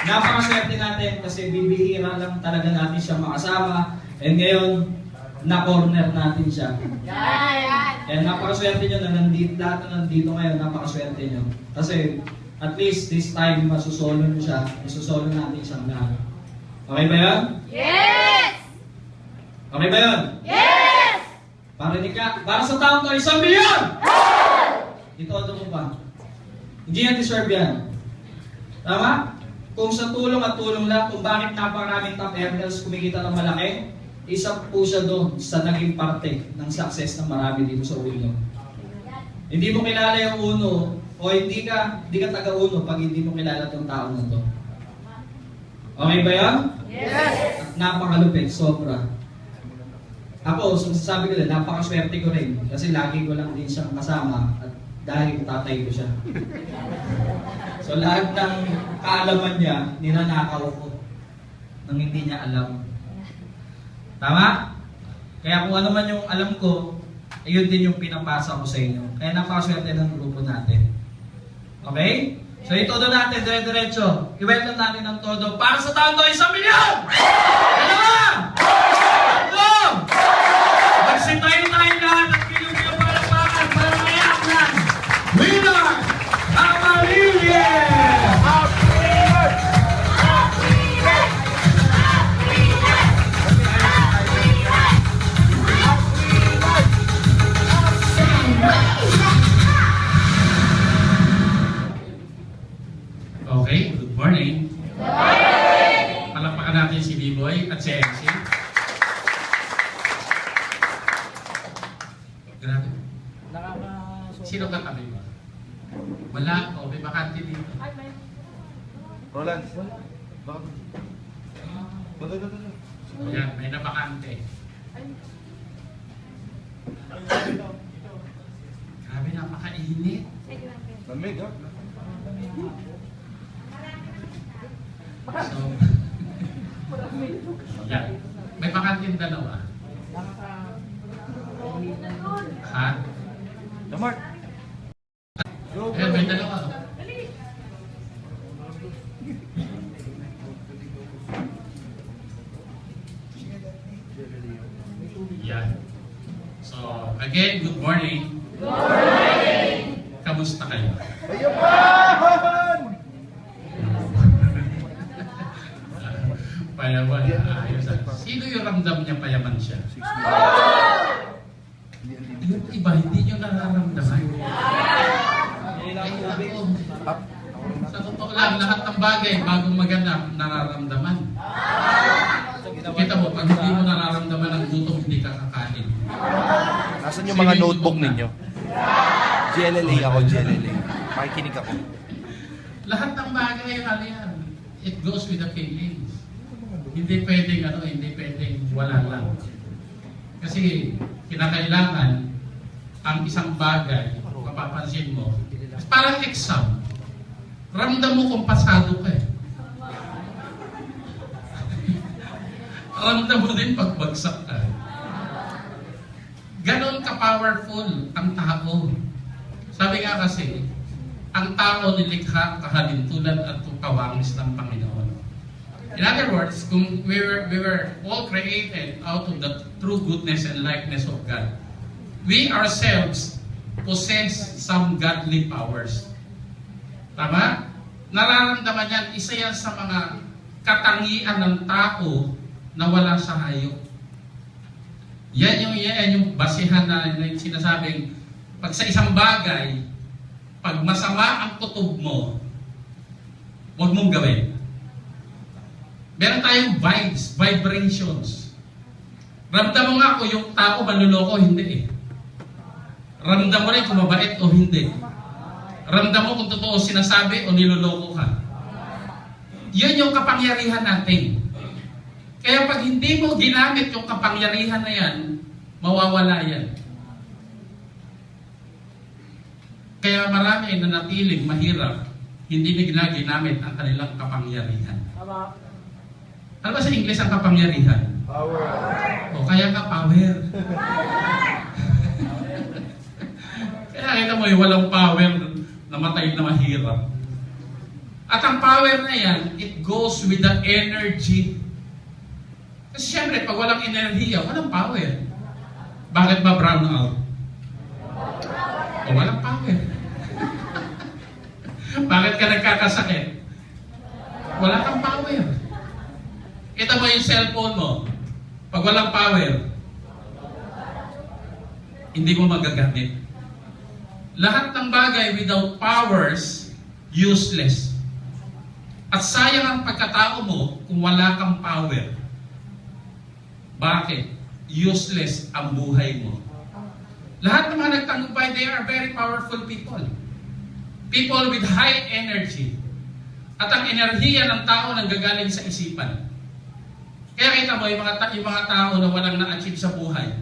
Napakaswerte natin kasi bibihira lang talaga natin siya makasama. And ngayon, na-corner natin siya. Kaya napakaswerte nyo na nandito, lahat na nandito ngayon, napakaswerte nyo. Kasi at least this time, masusolo nyo siya, masusolo natin siyang lahat. Okay ba yan? Yes! Okay ba yan? Yes! Para sa taong to, 1 milyon! Ito mo pa. Hindi yan deserve yan. Tama? Kung sa tulong at tulong lang, kung bakit napakaraming top earners kumikita ng malaki, isa po siya doon sa naging parte ng success ng marami dito sa Uno. Hindi mo kilala yung Uno, o hindi ka taga-Uno pag hindi mo kilala itong tao na to. Okay ba yan? Yes! At napakalupit, sobra. Ako, sasabi ko din, napakaswerte ko rin. Kasi lagi ko lang din siyang kasama at dahil tatay ko siya. So lahat ng kaalaman niya, ninanakaw ko nang hindi niya alam. Tama? Kaya kung ano man yung alam ko, ayun din yung pinapasa ko sa inyo. Kaya napakaswerte ng grupo natin. Okay? So itodo natin, dire-diretso. I-welcome natin ng todo para sa taon to 1 milyon! Dalawa! Tatlo! Magsitayin tayo lahat at pinupilo palakpakan para mayak ng winner! Amarillo! Okay, good morning. Palakpakan natin si B-Boy at si MC. Grabe. Sino katabi mo? Wala. O, may bakante dito. Roland. Ayan, may nabakante. Grabe, napakainit. Lamig, ha? So, yan. May bakanting dalawa. Ha? Damar. Ayan, may dalawa. Yan. So, again, good morning. Good morning! Kamusta kayo? Payaman, ayos. Sino yung ramdam niya payaman siya? Yung iba, hindi nyo nararamdaman. Sa totoo lang, lahat ng bagay, bagong maganda, nararamdaman. Kita mo, pag hindi mo nararamdaman ang gutom, hindi ka kakain. Nasaan yung mga notebook ninyo? GLLA ako, GLLA. Makikinig ako. Lahat ng bagay, ano yan, it goes with the feelings. Hindi pwedeng, hindi pwedeng wala lang. Kasi kinakailangan ang isang bagay, mapapansin mo, parang exam. Ramdam mo kung pasado ka eh. Ramdam mo din pag bagsak ka. Ganon ka-powerful ang tao. Sabi nga kasi, ang tao nilikha kahalintulad at kawangis ng Panginoon. In other words, kung we were all created out of the true goodness and likeness of God, we ourselves possess some godly powers. Tama? Nararamdaman yan, isa yan sa mga katangian ng tao na wala sa hayop. Yan yung basihan na yung sinasabing, pag sa isang bagay, pag masama ang kutob mo, huwag mong gawin. Meron tayong vibes, vibrations. Ramdam mo nga kung yung tao manluloko, hindi eh. Ramdam mo rin kung mabait o hindi. Ramdam mo kung totoo sinasabi o niloloko ka. Yun yung kapangyarihan natin. Kaya pag hindi mo ginamit yung kapangyarihan na yan, mawawala yan. Kaya marami na natiling mahirap, hindi nila ginamit ang kanilang kapangyarihan. Ano ba sa English ang kapangyarihan? Power. O kaya ka power. Kaya kita mo yung walang power, namatay na mahirap. At ang power na yan, it goes with the energy. Kasi syempre, pag walang enerhiya, walang power. Bakit ba brown out? O walang power. Bakit ka nagkakasakit? Wala kang power. Kita mo yung cellphone mo. Pag walang power, hindi mo magagamit. Lahat ng bagay without powers, useless. At sayang ang pagkatao mo kung wala kang power. Bakit? Useless ang buhay mo. Lahat ng mga nagtagumpay, they are very powerful people. People with high energy. At ang enerhiya ng tao nanggagaling sa isipan. Kaya kita mo, yung mga tao na walang na-achieve sa buhay,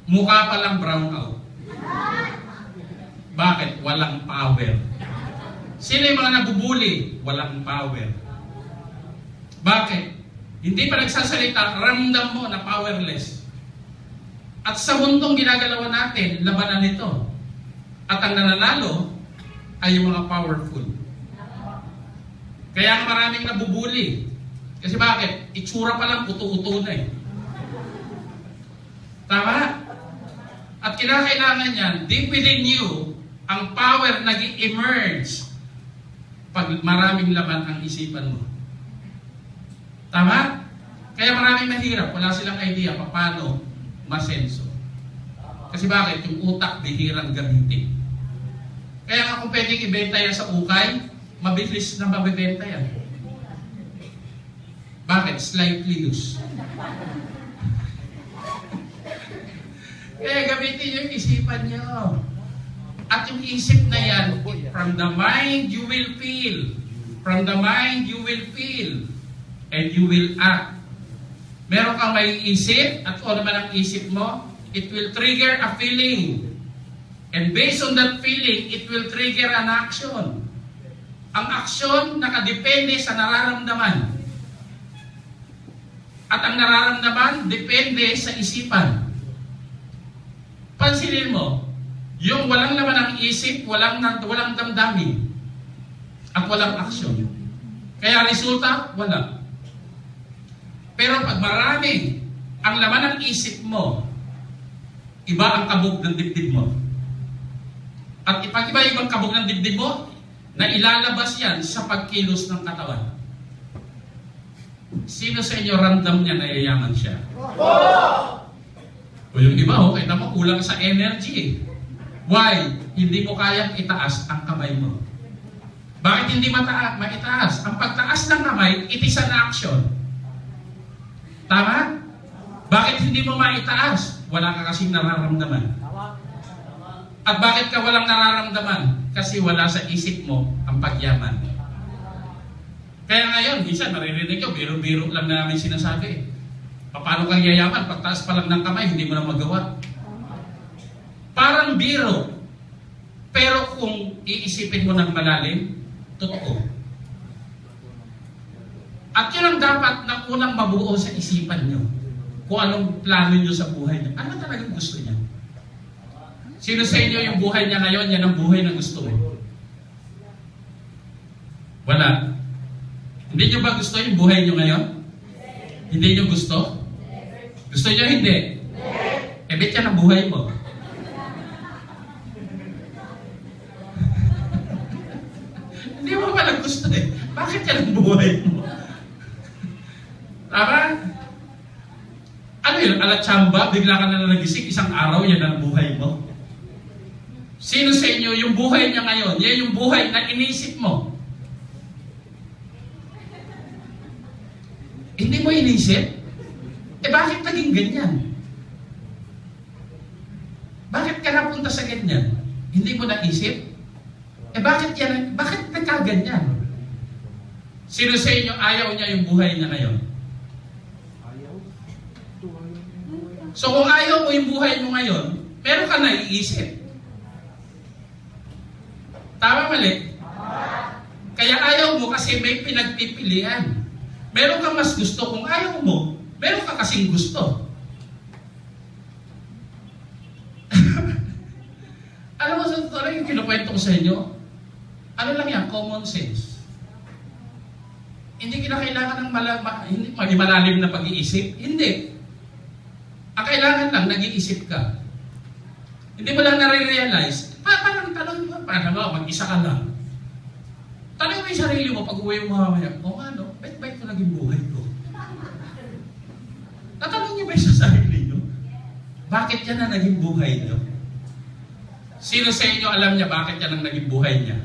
mukha pa lang brown out. Bakit? Walang power. Sino yung mga nabubuli? Walang power. Bakit? Hindi pa nagsasalita, ramdam mo na powerless. At sa mundong ginagalawan natin, labanan nito. At ang nananalo ay yung mga powerful. Kaya maraming nabubuli. Kasi bakit? Itsura pa lang, uto-uto na eh. Tama? At kinakailangan yan, deep within you, ang power nag-emerge pag maraming laman ang isipan mo. Tama? Kaya maraming mahirap, wala silang idea paano masenso. Kasi bakit? Yung utak bihirang gamitin. Kaya nga kung pwedeng ibenta yan sa ukay, mabilis na mabibenta yan. Bakit? Slightly loose. Kaya gamitin yung isipan nyo. At yung isip na yan, from the mind you will feel. From the mind you will feel. And you will act. Meron kang may isip, at kung ano naman ang isip mo, it will trigger a feeling. And based on that feeling, it will trigger an action. Ang aksyon nakadepende sa nararamdaman. At ang nararamdaman, depende sa isipan. Pansinin mo, yung walang laman ng isip, walang damdamin. At walang aksyon. Kaya resulta, wala. Pero pag marami ang laman ng isip mo, iba ang kabog ng dibdib mo. At pag iba-ibang kabog ng dibdib mo, na ilalabas yan sa pagkilos ng katawan. Sino sa inyo ramdam niya na yayaman siya? O yung iba, kita mo, kulang sa energy. Why? Hindi mo kayang itaas ang kamay mo. Bakit hindi maitaas? Ang pagtaas ng kamay, it is an action. Tama? Bakit hindi mo maitaas? Wala ka kasing nararamdaman. At bakit ka walang nararamdaman? Kasi wala sa isip mo ang pagyaman. Kaya ngayon, minsan maririnig ko, biro-biro lang na namin sinasabi. Paano kang yayaman? Pagtaas pa lang ng kamay, hindi mo na magawa. Parang biro. Pero kung iisipin mo ng malalim, totoo. At yun ang dapat na unang mabuo sa isipan nyo. Kung anong plano nyo sa buhay nyo. Ano talagang gusto nyo? Sino sa inyo yung buhay niya ngayon, yan ang buhay na gusto mo? Wala. Hindi nyo ba gusto yung buhay nyo ngayon? Hindi nyo gusto? Gusto nyo hindi? Ebit yan ang buhay mo. Hindi mo pala gusto eh. Bakit yan ang buhay mo? Tama? Ano yun? Alatsamba? Bigla ka na nagising, isang araw, yan ang buhay mo. Sino sa inyo, yung buhay niya ngayon, yan yung buhay na inisip mo. Hindi mo inisip? Eh bakit naging ganyan? Bakit ka napunta sa ganyan? Hindi mo naisip? Eh bakit nagkaganyan? Sino sa inyo ayaw niya yung buhay niya ngayon? So kung ayaw mo yung buhay mo ngayon, meron ka naiisip. Tama mali? Kaya ayaw mo kasi may pinagpipilian. Meron kang mas gusto. Kung ayaw mo, meron ka kasing gusto. Alam mo, sa totoo lang yung kinukwento ko sa inyo, ano lang yan, common sense. Hindi kinakailangan ng hindi malalim na pag-iisip. Hindi. Ang kailangan lang, nag-iisip ka. Hindi mo lang nare-realize, parang tanong mo, mag-isa ka lang. Tanong mo yung sarili mo pag uwi mo mamaya, ano, bait-bait ko naging buhay ko. Natanong niyo ba sa sarili niyo? Bakit yan na naging buhay niyo? Sino sa inyo alam niya bakit yan ang naging buhay niya?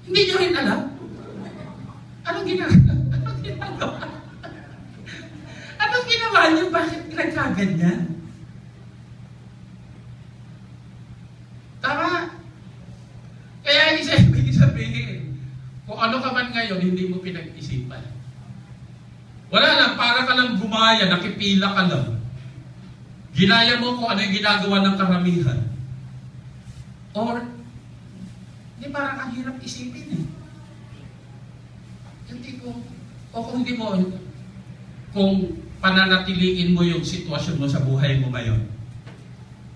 Hindi niyo rin alam. Anong ginagawa? Anong ginawa niyo? Bakit nagkaganyan? Tama? Kaya ibig sabihin, kung ano ka man ngayon, hindi mo pinag-isipan. Wala lang, para ka lang gumaya, nakipila ka lang. Ginaya mo kung ano yung ginagawa ng karamihan. Or, hindi parang ang hirap isipin eh. Yung tipong, o kung hindi mo, kung pananatiliin mo yung sitwasyon mo sa buhay mo ngayon,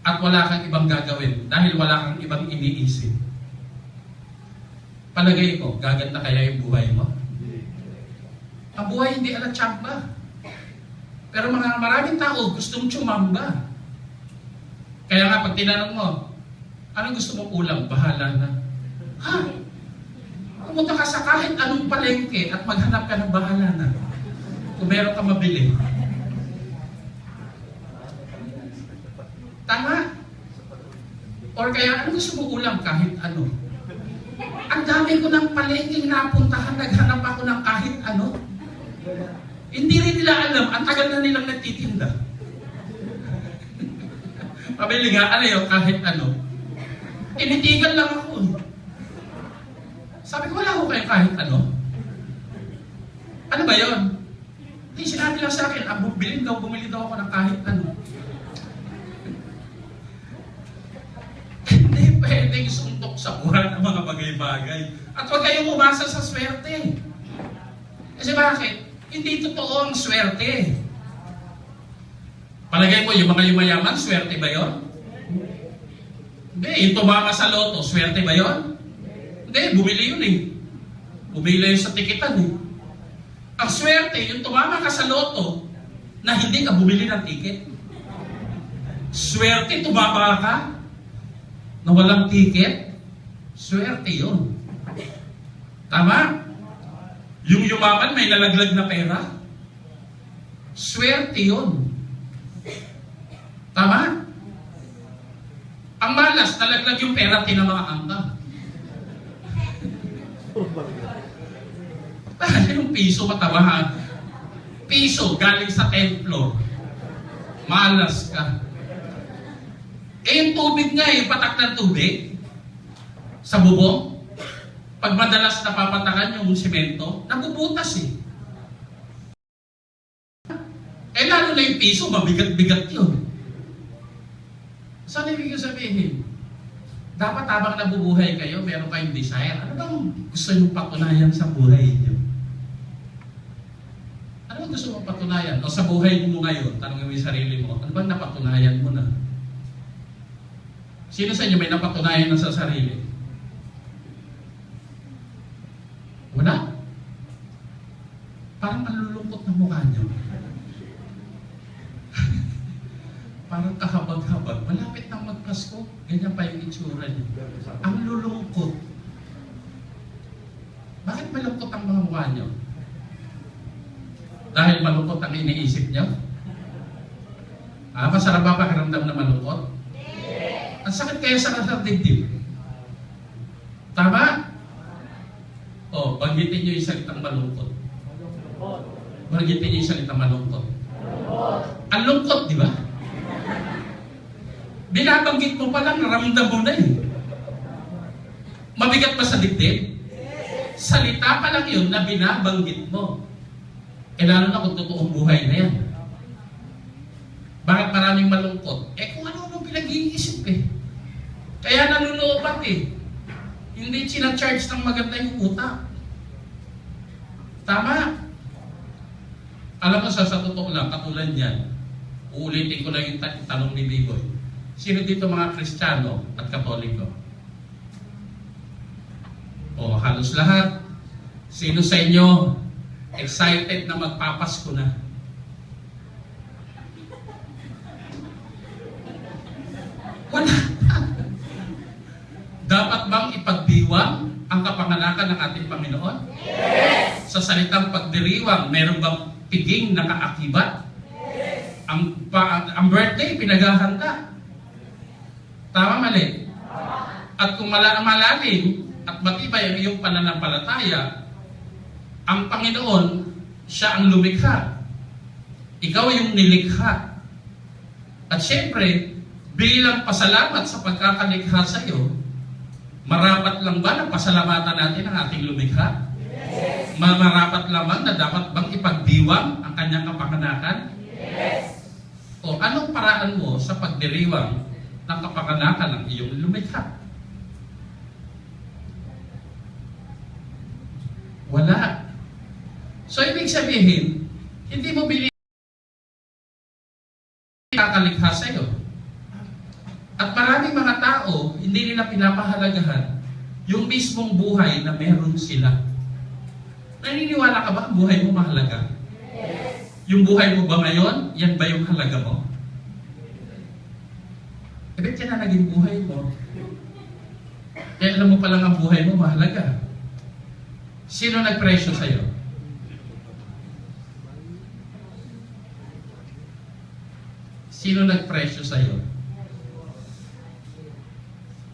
at wala kang ibang gagawin, dahil wala kang ibang iniisip, palagay ko, gaganda kaya yung buhay mo? Ang buhay hindi ala tsamba. Pero maraming tao gustong tsumamba. Kaya nga pag tinanong mo, anong gusto mong ulam? Bahala na. Ha? Pumunta ka sa kahit anong palengke at maghanap ka ng bahala na. Kung meron ka mabili. Tama? Or kaya anong gusto mong ulam? Kahit ano. Ang dami ko ng palengke napuntahan, naghanap ako ng kahit ano. Hindi rin nila alam, ang tagal na nilang nagtitinda. Pabili nga, ano yun, kahit ano. Tinitigan lang ako. Sabi ko, wala ako kayo kahit ano. Ano ba yun? Hindi, sinabi lang sa akin, bumili daw ako ng kahit ano. Hindi pwedeng suntok sa buwan ng mga bagay-bagay. At huwag kayong umasa sa swerte. Kasi bakit? Hindi totoo ang swerte. Palagay mo, yung mga yumayaman, swerte ba yun? Hindi, yung tumama sa loto, swerte ba yun? Hindi, bumili yun eh. Bumili yun sa tikitan eh. Ang swerte, yung tumama ka sa loto, na hindi ka bumili ng tiket. Swerte, tumama ka, na walang tiket, swerte yun. Tama? Yung yumaman may nalaglag na pera, swerte yun. Tama? Ang malas, nalaglag yung pera, tinamaan ka. Yung piso matabahan. Piso galing sa 10th floor. Malas ka. Eh yung tubig nga, yung patak ng tubig sa bubong, pag madalas napapatakan yung simento, nabubutas eh. Eh lalo na yung piso, mabigat-bigat yun. Saan ibig sabihin? Dapat habang nabubuhay kayo, meron kayong desire. Ano bang gusto nyo patunayan sa buhay nyo? Ano bang gusto mo patunayan? O sa buhay mo ngayon, tanongin mo yung sarili mo, ano bang napatunayan mo na? Sino sa inyo may napatunayan na sa sarili? Wala? Parang malulungkot na mukha niyo. Parang kahabag-habag. Malapit nang magpasko, ganyan pa yung itsura niyo. Ang lulungkot. Bakit malungkot ang mga mukha niyo? Dahil malungkot ang iniisip niyo? Masarap ba pakiramdam na malungkot? Ang sakit kaya sa dibdib. Tama? O, banggitin niyo yung salitang malungkot. Banggitin niyo yung salitang malungkot. Ang lungkot, di ba? Binabanggit mo pa lang, naramdam mo na eh. Mabigat ba sa dibdib? Salita pa lang yun na binabanggit mo. Eh lalo na kung totoong buhay na yan. Bakit maraming malungkot? Eh kung ano-ano pinag-iisip eh. Kaya naluloobat eh. Hindi sinacharge ng maganda yung utak. Tama. Alam mo, sa totoo lang, katulad yan, uulitin ko lang yung tanong ni Biboy. Sino dito mga Kristiyano at Katoliko? O, halos lahat. Sino sa inyo excited na magpapasko na? Wala. Dapat bang ipagdiwang ang kapanganakan ng ating Panginoon? Yes! Sa salitang pagdiriwang, meron bang piging nakaakibat? Yes! Ang birthday, pinaghahanda. Tama, mali? At kung malalim at matibay ang iyong pananampalataya, ang Panginoon, siya ang lumikha. Ikaw yung nilikha. At syempre, bilang pasalamat sa pagkakalikha sa iyo, marapat lang ba na pasalamatan natin ang ating lumikha? Yes. Marapat lamang na dapat bang ipagdiwang ang kanyang kapanganakan? Yes. O anong paraan mo sa pagdiriwang ng kapanganakan ng iyong lumikha? Wala. So ibig sabihin, hindi mo kakalikha sa iyo. At maraming mga tao, hindi nila pinapahalagahan yung mismong buhay na meron sila. Naniniwala ka ba ang buhay mo mahalaga? Yes. Yung buhay mo ba ngayon, yan ba yung halaga mo? E ba't yan na naging buhay mo? Kaya alam mo palang ang buhay mo mahalaga. Sino nagpresyo sa'yo? Sino nagpresyo sa'yo?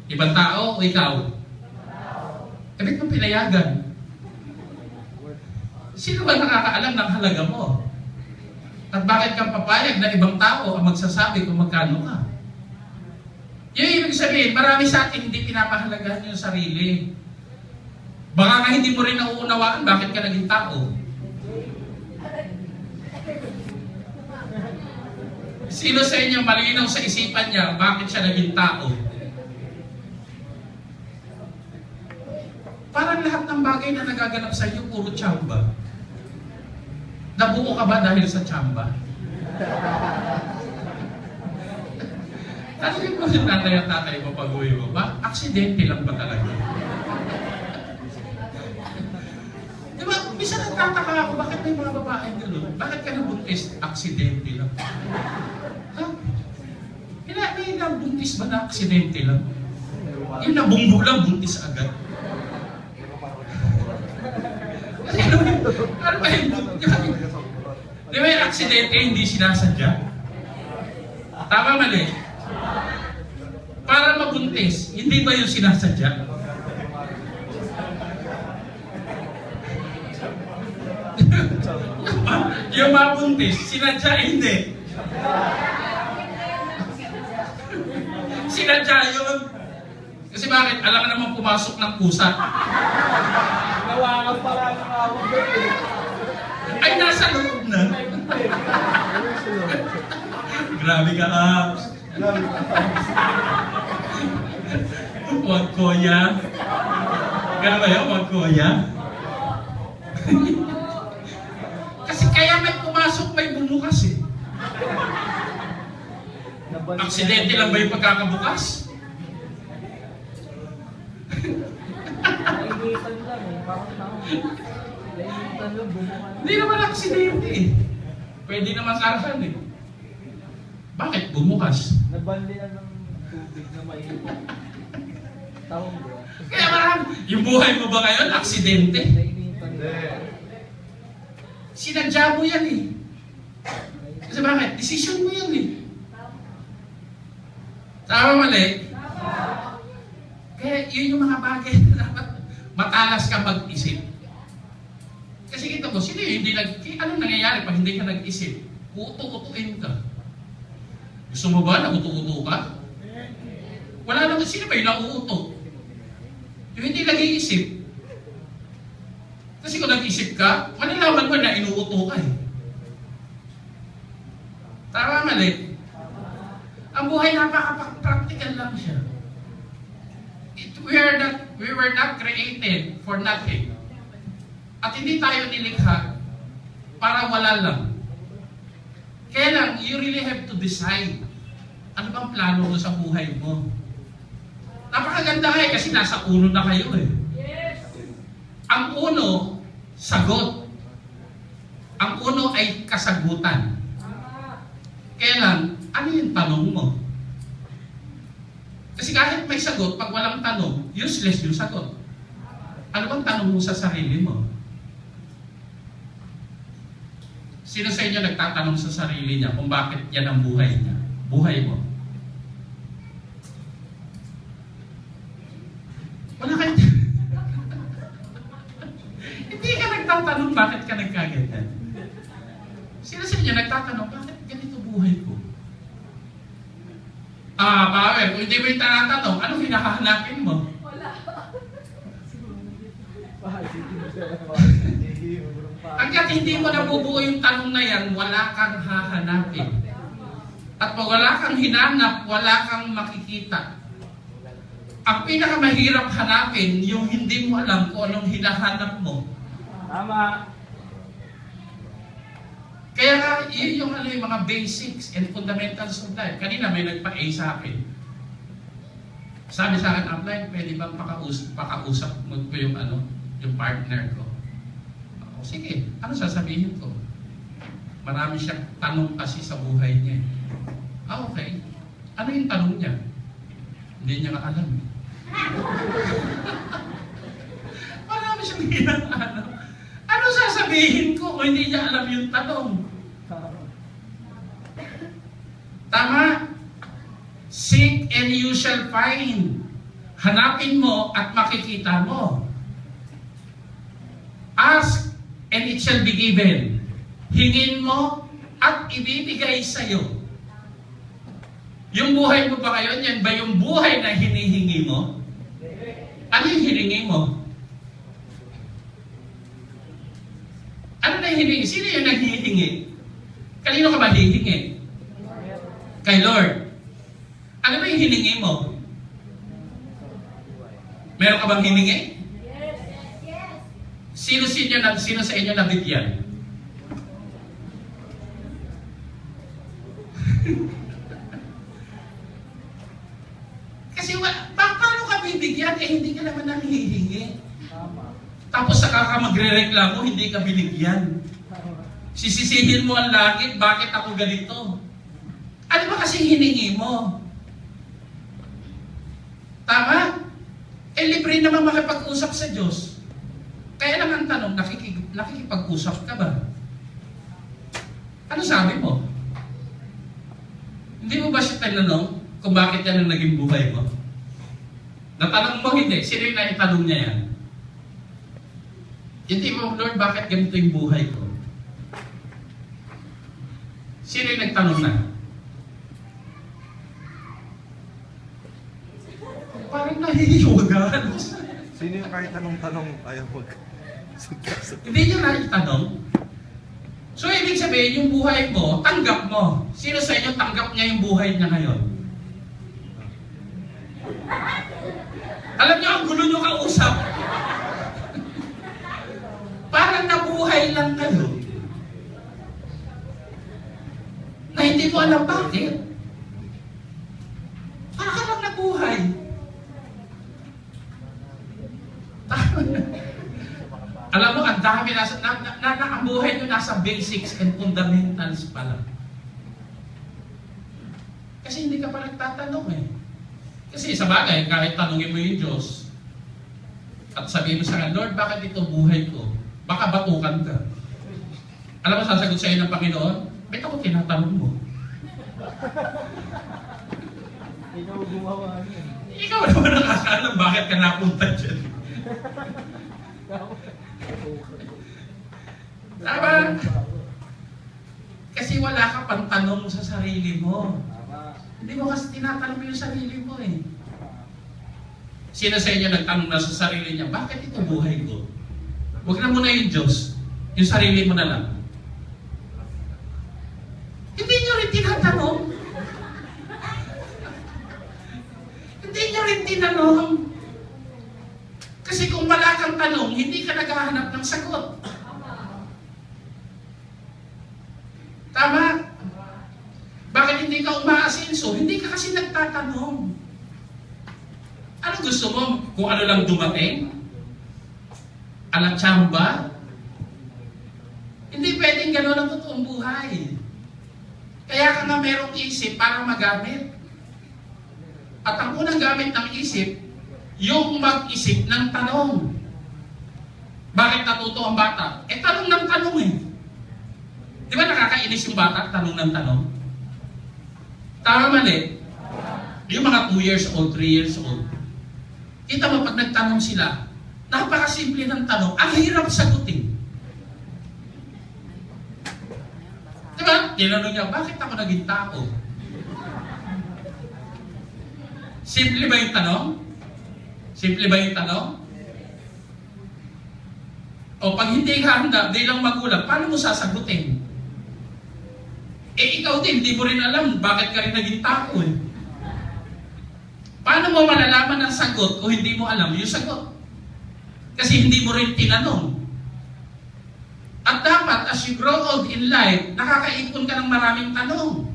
Ibang tao o ikaw? Eh, ba't mo pinayagan? Sino ba nakakaalam ng halaga mo? At bakit kang papayag na ibang tao ang magsasabi kung magkano ka? Yung ibig sabihin, marami sa atin hindi pinapahalagahan yung sarili. Baka nga hindi mo rin nauunawaan bakit ka naging tao. Sino sa inyo malinaw sa isipan niya bakit siya naging tao? Parang lahat ng bagay na nagaganap sa iyo, puro tsamba. Nabuo ka ba dahil sa tsamba? Tanungin mo yung nanay at tatay mo pag-uwi mo ba? Aksidente lang ba talaga? Diba, bisa nagtataka ako, bakit may mga babaeng gano'n? Bakit ka nabuntis? Aksidente lang. Ha? May nabuntis ba na aksidente lang? Yung nabunggo lang, buntis agad. Ano ba yun? Di ba yung aksidente hindi sinasadya? Tama, mali? Para mabuntis, hindi ba yung sinasadya? Yung mabuntis, sinadya hindi. Sinadya yun. Kasi bakit? Alam ka naman pumasok ng pusa. Nawakan pala ng awag. Ay, nasa loob na. Grabe ka, Abs. Huwag koya. Gano'n ba yun? Huwag koya? Kasi kaya may pumasok, may bumukas eh. Aksidente lang ba yung pagkakabukas? Hindi naman aksidente eh. Pwede naman sarasan eh. Bakit bumukas? Nabanlian ng tubig na mainit. Tawang ba? Kaya marami. Yung buhay mo ba ngayon, aksidente? Sinadya mo yan eh. Kasi bakit? Decision mo yan eh. Tama, mali? Kaya yun yung mga bagay na dapat matalas ka mag-isip. Kasi kita mo, sino yung hindi anong nangyayari pag hindi ka nag-isip? Uto-utuin ka. Gusto mo ba na uto-uto ka? Wala naman, sino ba yung nauuto? Yung hindi nag-iisip. Kasi kung nag-isip ka, malalaman mo na inuuto ka eh. Tama, mali? Ang buhay napaka-practical lang siya. We were not created for nothing. At hindi tayo nilikha para wala lang. Kaya lang, you really have to decide. Ano bang plano mo sa buhay mo? Napakaganda nga kasi nasa uno na kayo eh. Ang uno, sagot. Ang uno ay kasagutan. Kaya lang, ano yung tanong mo? Kasi kahit may sagot, pag walang tanong, useless yung sagot. Ano bang tanong mo sa sarili mo? Sino sa inyo nagtatanong sa sarili niya kung bakit yan ang buhay niya? Buhay mo. Wala kayo. Hindi ka nagtatanong bakit ka nagkaganyan. Sino sa inyo nagtatanong bakit ganito buhay ko? Power, kung hindi mo yung tinatanong, anong hinahanapin mo? Hanggat hindi mo nabubuo yung tanong na yan, wala kang hahanapin. At pag wala kang hinanap, wala kang makikita. Ang pinakamahirap hanapin, yung hindi mo alam kung anong hinahanap mo. Tama. Kaya nga, yun yung, yung mga basics and fundamentals of life. Kanina may nagpa-A sa akin. Sabi sa akin, upline, pwede bang pakausap mo ko yung, yung partner ko? O, sige, ano sasabihin ko? Marami siyang tanong kasi sa buhay niya. Okay. Ano yung tanong niya? Hindi niya nga alam. Marami siyang hinahanap. Ano sasabihin ko kung hindi niya alam yung tanong? Tama? Seek and you shall find. Hanapin mo at makikita mo. Ask and it shall be given. Hingin mo at ibibigay sa'yo. Yung buhay mo ba ngayon, yan ba yung buhay na hinihingi mo? Ano yung hiningi mo? Ano na hiningi? Sino yung naghihingi? Kanino ka ba hihingi? Kay Lord. Ano ba yung hiningi mo? Meron ka bang hiningi? Sino sa inyo nabigyan? Kasi paano ka bibigyan eh hindi ka naman nanghihingi? Tapos saka ka magre-reklamo, hindi ka binigyan. Sisisihin mo ang langit, bakit ako ganito? Ano ba kasi hiningi mo? Tama? Eh libre naman makipag-usap sa Diyos. Kaya lang ang tanong, nakikipag-usap ka ba? Ano sabi mo? Hindi mo ba siya tinanong kung bakit yan ang naging buhay mo? Natanong mo hindi, sino yung naitanong niya yan? Hindi mo, Lord, bakit ganito yung buhay ko? Sino yung nagtanong na? Parang nahihiwagan. Sino yung kahit tanong-tanong ayaw mag... Hindi nyo naitanong? So, ibig sabihin, yung buhay mo, tanggap mo. Sino sa inyo tanggap niya yung buhay niya ngayon? Alam niyo, ang gulo nyo kausap. Parang nabuhay lang kayo. Na hindi mo alam bakit. Parang ka lang nabuhay. Alam mo, ang dami ang buhay nyo nasa basics and fundamentals pa lang. Kasi hindi ka pa nagtatanong eh. Kasi sa bagay, kahit tanungin mo yung Diyos, at sabihin mo sa akin, Lord, bakit ito buhay ko? Baka batukan ka. Alam mo, sasagot sa'yo ng Panginoon, ba't ako tinatanong mo? Ikaw gumawa niya. Ikaw naman nakakalam bakit ka napunta dyan. Tama? Kasi wala ka pang tanong sa sarili mo. Hindi mo kasi tinatanong yung sarili mo eh. Sino sa inyo nagtanong na sa sarili niya, bakit ito buhay ko? Huwag na muna yung Diyos. Yung sarili mo na lang. Hindi nyo rin tinatanong. Hindi nyo rin tinanong. Kasi kung wala kang tanong, hindi ka naghahanap ng sagot. Tama? Bakit hindi ka umaasenso? Hindi ka kasi nagtatanong. Ano gusto mo? Kung ano lang dumating? Alang tsamba? Hindi pwedeng gano'n ang totoong buhay. Kaya ka nga merong isip para magamit. At ang unang gamit ng isip, yung mag-isip ng tanong. Bakit natuto ang bata? Tanong ng tanong eh. Di ba nakakainis yung bata, tanong ng tanong? Tama mali? Yung mga 2 years old, 3 years old. Kita mo pag nagtanong sila, napakasimple ng tanong, ang hirap sagutin. Di ba? Tinanong niya, bakit ako naging tao? Simple ba yung tanong? Simple ba yung tanong? O pag hindi ka handa, bilang magulang, paano mo sasagutin? Ikaw din, hindi mo rin alam bakit ka rin naging tao eh. Paano mo malalaman ang sagot kung hindi mo alam yung sagot? Kasi hindi mo rin tinanong. At dapat, as you grow old in life, nakakaipon ka ng maraming tanong.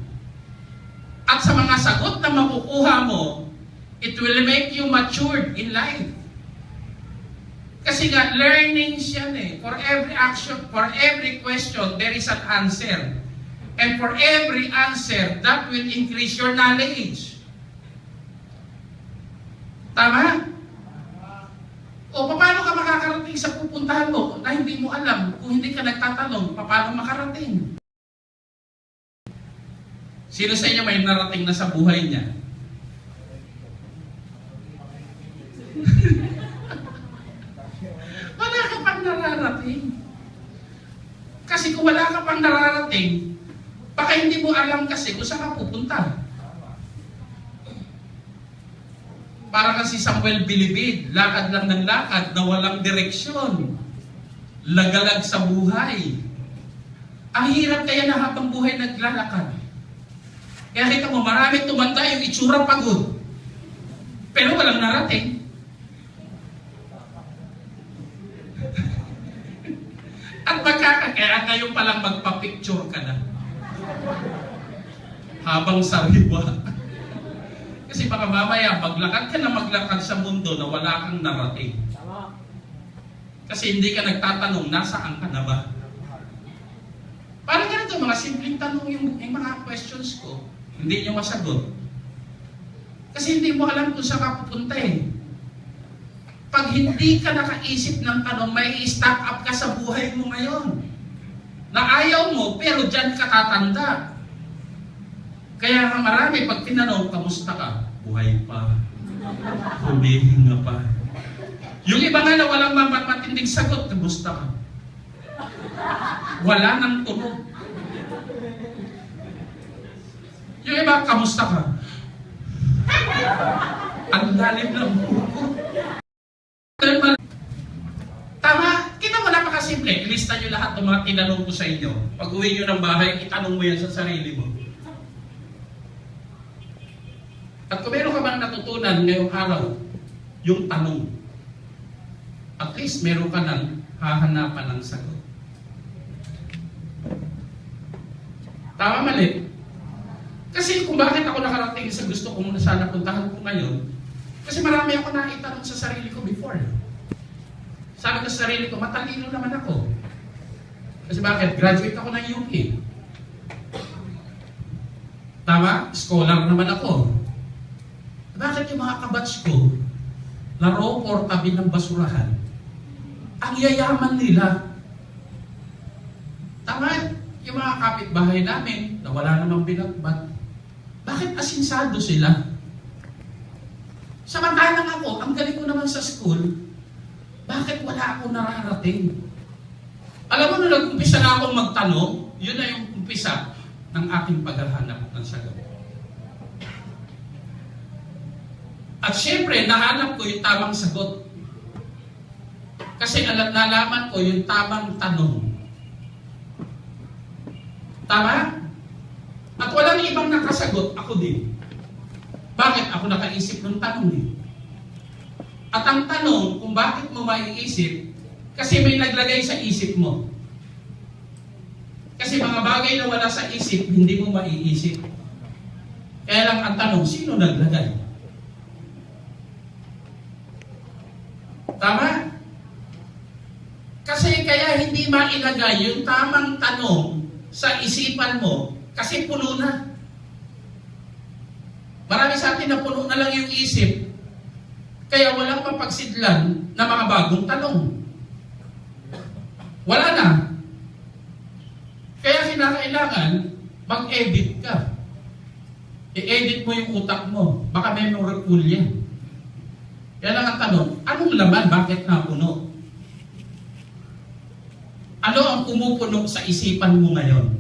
At sa mga sagot na makukuha mo, it will make you matured in life. Kasi nga, learning yan eh. For every action, for every question, there is an answer. And for every answer, that will increase your knowledge. Tama? O paano ka makakarating sa pupuntahan mo na hindi mo alam kung hindi ka nagtatanong, paano makarating? Sino sa inyo may narating na sa buhay niya? Wala ka pang nararating. Kasi kung wala ka pang nararating, baka hindi mo alam kasi kung saan ka pupunta. Para kasi Samuel Bilibid, lakad lang ng lakad na walang direksyon. Lagalag sa buhay. Ang hirap kaya na habang buhay naglalakad. Kaya kita mo, marami tumanda yung itsura pagod. Pero walang narating. At magkakakaya ngayon palang magpa-picture ka na. Habang sariwa. Kasi baka mamaya maglakad ka na maglakad sa mundo na wala kang narating. Kasi hindi ka nagtatanong, nasaan ka na ba? Parang ganito, mga simpleng tanong yung mga questions ko, hindi nyo masagot. Kasi hindi mo alam kung saan ka pupunta eh. Pag hindi ka nakaisip ng tanong, may i-stack up ka sa buhay mo ngayon. Na ayaw mo, pero dyan ka tatanda. Kaya nga marami, pag tinanong, kamusta ka? Buhay pa. Humihinga pa. Yung iba nga na walang matinding sagot, kamusta ka? Wala nang tunog. Yung iba, kamusta ka? Ang lalim ng buko. Tama, kita mo napakasimple. Ilista nyo lahat ng mga tinanong ko sa inyo. Pag uwi nyo ng bahay, itanong mo yan sa sarili mo. At kung meron ka bang natutunan ngayong araw, yung tanong, at least meron ka nang hahanapan ng sagot. Tama mali? Kasi kung bakit ako nakarating sa gusto kong sana puntahan ko ngayon, kasi marami ako naitanong sa sarili ko before. Sabi ko sa sarili ko, matalino naman ako. Kasi bakit? Graduate ako ng UP. Tama? Scholar naman ako. Bakit yung mga kabatch ko, laro or tabi ng basurahan, ang yayaman nila? Tama? Yung mga kapitbahay namin, na wala namang binagbat, bakit asinsado sila? Samantalang ako, ang galing ko naman sa school, bakit wala akong nararating? Alam mo, nung nag-umpisa na akong magtanong, yun na yung umpisa ng aking paghahanap ng sagot. At syempre, nahanap ko yung tamang sagot. Kasi nalaman ko yung tamang tanong. Tama? At walang ibang nakasagot, ako din. Bakit? Ako nakaisip ng tanong eh. At ang tanong, kung bakit mo maiisip, Kasi may naglagay sa isip mo. Kasi mga bagay na wala sa isip, hindi mo maiisip. Kaya lang ang tanong, sino naglagay? Tama? Kasi kaya hindi mailagay yung tamang tanong sa isipan mo kasi puno na. Marami sa atin na puno na lang yung isip. Kaya walang mapagsidlan na mga bagong tanong. Wala na. Kaya kinakailangan mag-edit ka. I-edit mo yung utak mo. Baka memory pool yan. Kaya lang ang tanong, anong laman? Bakit napuno? Ano ang pumupuno sa isipan mo ngayon?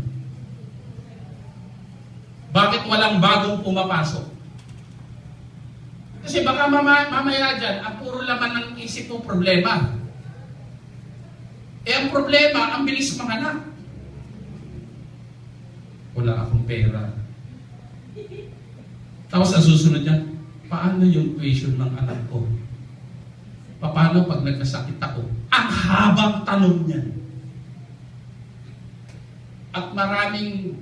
Bakit walang bagong pumapasok? Kasi baka mamaya dyan, ang puro laman ng isip mo problema. Ang problema, ang bilis manganak. Wala akong pera. Tapos ang susunod yan, paano yung tuition ng anak ko? Paano pag nagkasakit ako? Ang habang tanong niyan. At maraming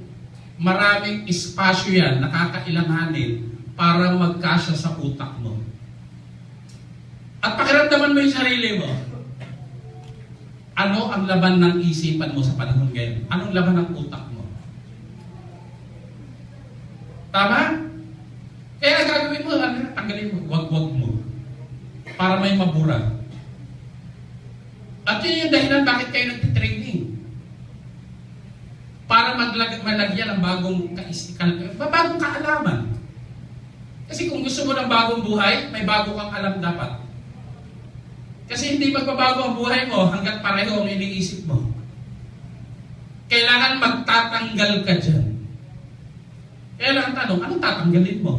espasyo yan nakakailanganin para magkasya sa utak mo. At pakiramdaman mo yung sarili mo. Ano ang laban ng isipan mo sa panahon ngayon? Anong laban ng utak mo? Tama? Kaya gagawin mo, tanggalin mo, wag-wag mo. Para may mabura. At yun yung dahilan bakit kayo nagtitraining. Para malagyan ng bagong kaalaman. Kasi kung gusto mo ng bagong buhay, may bago kang alam dapat. Kasi hindi magbabago ang buhay mo hanggat pareho ang iniisip mo. Kailangan magtatanggal ka dyan. Kaya lang ang tanong, anong tatanggalin mo?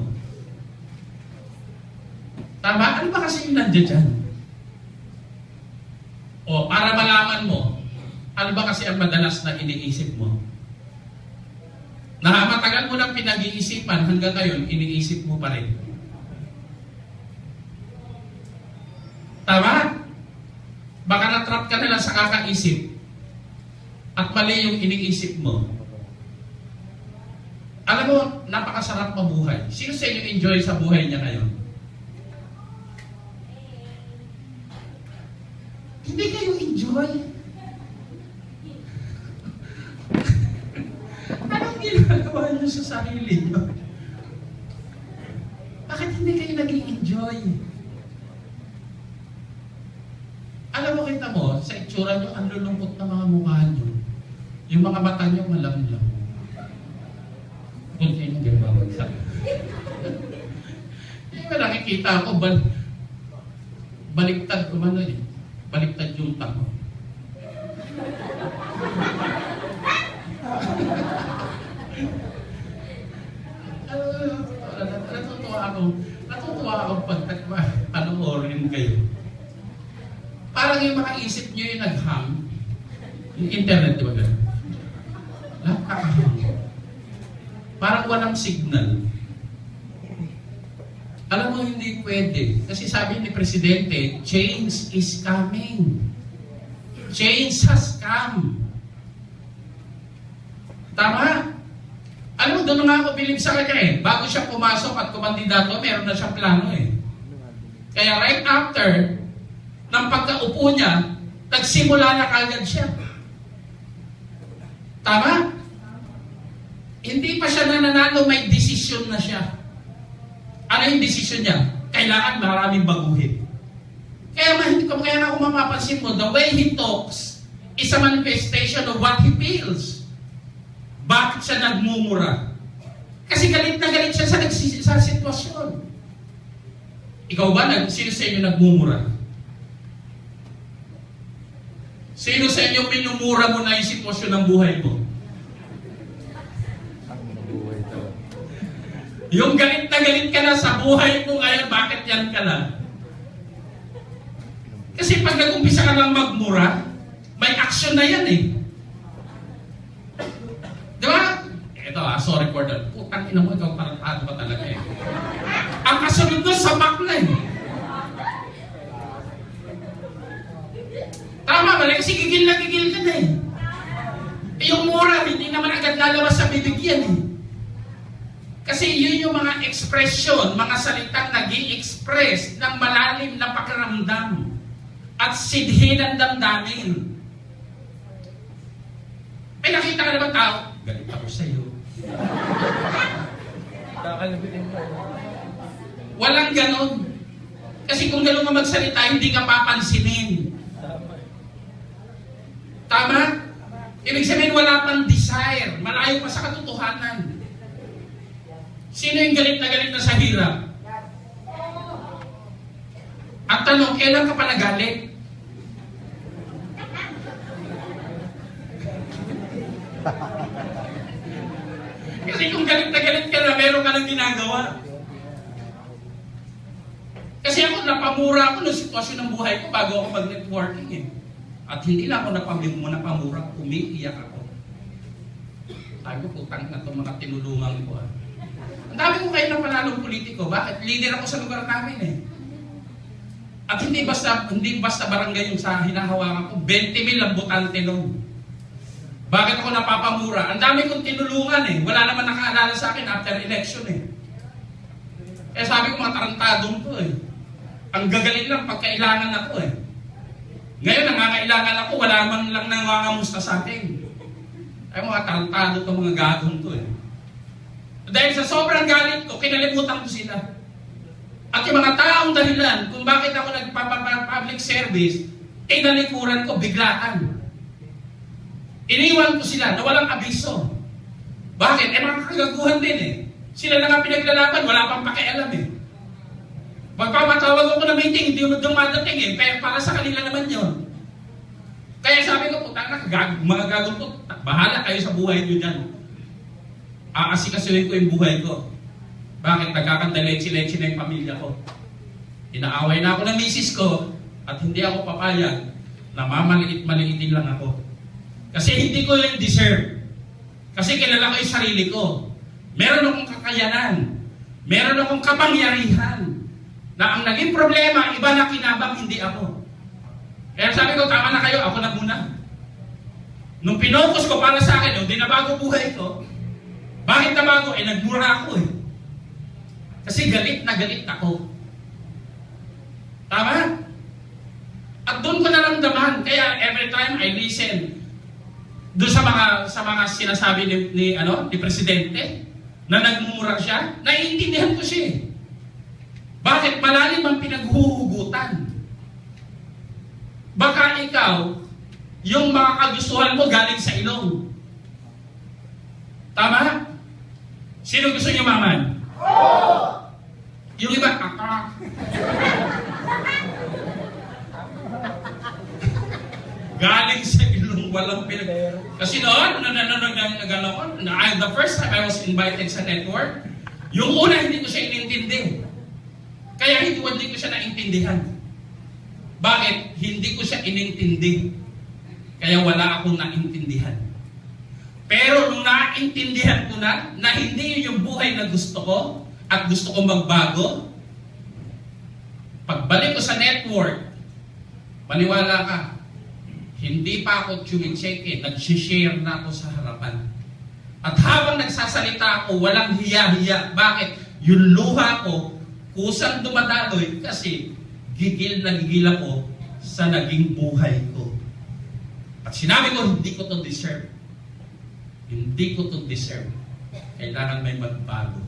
Tama? Ano ba kasi yung nandiyan dyan? O para malaman mo, ano ba kasi ang madalas na iniisip mo? Na matagal mo nang pinag-iisipan hanggang ngayon, iniisip mo pa rin. Tama? Baka na-trap ka na lang sa kakaisip at mali yung iniisip mo. Alam mo, napakasarap mabuhay. Sino sa inyo enjoy sa buhay niya ngayon? Hindi kayo enjoy. Anong ginagawa niyo sa sarili niyo? Bakit hindi kayo nag-i-enjoy? Alam mo, kita mo, sa itsura niyo, ang lulungkot na mga mukha niyo. Yung mga mata niyo malamlam. Kung kayo hindi mawagsak. Hindi ba nakikita ako, baliktad ko man eh. Baliktad yung tamo. Natutuwa ako pag panoorin kayo. Parang yung mga isip nyo yung nag-hang. Yung internet, di ba gano'n? Nakakahang. Parang walang signal. Alam mo, hindi pwede. Kasi sabi ni Presidente, change is coming. Change has come. Tama? Alam mo, doon nga ako bilib sa kanya eh. Bago siya pumasok at kumandidato, meron na siyang plano eh. Kaya right after, ng pagkaupo niya, nagsimula na kagad siya. Tama? Hindi pa siya nananalo, may desisyon na siya. Ano yung desisyon niya? Kailangan maraming baguhin. Kaya ako mapapansin mo, the way he talks is a manifestation of what he feels. Bakit siya nagmumura? Kasi galit na galit siya sa sitwasyon. Ikaw ba, sino sa inyo nagmumura? Sino sa inyo minumura mo na yung sitwasyon ng buhay mo? Yung galit na galit ka na sa buhay mo ngayon, bakit yan ka na? Kasi pag nag-umpisa ka ng magmura, may action na yan eh. Di ba? Ito sorry for that. Putang ina mo, ikaw parang paano ka talaga eh. Ang kasunod doon, samak na eh. Tama agad lalabas sa bibig yan eh. Kasi yun yung mga ekspresyon, mga salitang nag-i-express ng malalim na pakiramdam at sidhi ng damdamin. May nakita ka naman tao, galit ako sa'yo. Walang ganon. Kasi kung ganon ka magsalita, hindi ka papansinin. Tama? Ibig sabihin, wala pang desire. Malayo pa sa katotohanan. Sino yung galit na sa hirap? At tanong, kailan ka pa nagalit? Kasi kung galit ka na, meron ka ng ginagawa. Kasi ako, napamura ako ng sitwasyon ng buhay ko bago ako mag-networking eh. At hindi lang ako napamura, umiiyak ako. Sabi ko, putang na itong mga tinulungan ko. Ang dami ko kayo ng panalong politiko. Bakit? Leader ako sa lugar namin eh. At hindi basta barangay yung sa hinahawakan ko. 20,000 ang botante nun. Bakit ako napapamura? Ang dami kong tinulungan eh. Wala naman nakaalala sa akin after election eh. Eh sabi ko, mga tarantadong to eh. Ang gagaling lang pag kailangan ako eh. Ngayon, nangangailangan ako, wala man lang nangangamusta sa akin. Ay mga tarantado to, mga gagong to eh. Dahil sa sobrang galit ko, kinalimutan ko sila. At yung mga taong dahilan kung bakit ako nagpapapublic service, tinalikuran ko biglaan. Iniwan ko sila na walang abiso. Bakit? Eh mga kagaguhan din eh. Sila na nga pinaglalaban, wala pang pakialam eh. Magpamatawag ako na meeting, hindi mo dumadating eh. Pero para sa kanila naman yun. Kaya sabi ko, putang na, mga gagawin ko, bahala kayo sa buhay nyo dyan. Aasikasuhin ko yung buhay ko. Bakit? Nagkakandaletse-letse na yung pamilya ko. Inaaway na ako ng misis ko at hindi ako papayag na mamaliit-maliitin lang ako. Kasi hindi ko yung deserve. Kasi kilala ko yung sarili ko. Meron akong kakayanan. Meron akong kapangyarihan. Na ang naging problema, iba na kinabang, hindi ako. Kaya sabi ko, tama na kayo, ako na muna. Nung pinokus ko para sa akin, di na bago buhay ko. Bakit na bago? Eh, nagmura ako eh. Kasi galit na galit ako. Tama? At doon ko naramdaman, kaya every time I listen, doon sa mga sinasabi ni Presidente, na nagmumura siya, naiintindihan ko siya eh. Bakit? Malalim ang pinaghuhugutan. Baka ikaw, yung mga kagustuhan mo galing sa ilong. Tama? Sino gusto niyo maman? Yung iba, galing sa ilong, walang pinag... Kasi noon, the first time I was invited sa network, yung una hindi ko siya inintindi. Kaya hindi ko siya naintindihan. Bakit? Hindi ko siya inintindi. Kaya wala akong naintindihan. Pero nung naintindihan ko na hindi yun yung buhay na gusto ko at gusto ko magbago, pagbalik ko sa network, maniwala ka, hindi pa ako chumicheck nag-share na ako sa harapan. At habang nagsasalita ako, walang hiya-hiya. Bakit? Yung luha ko, kusang dumadaloy kasi gigil na gigil ako sa naging buhay ko. At sinabi ko, hindi ko to deserve. Hindi ko to deserve. Kailangan may magbago.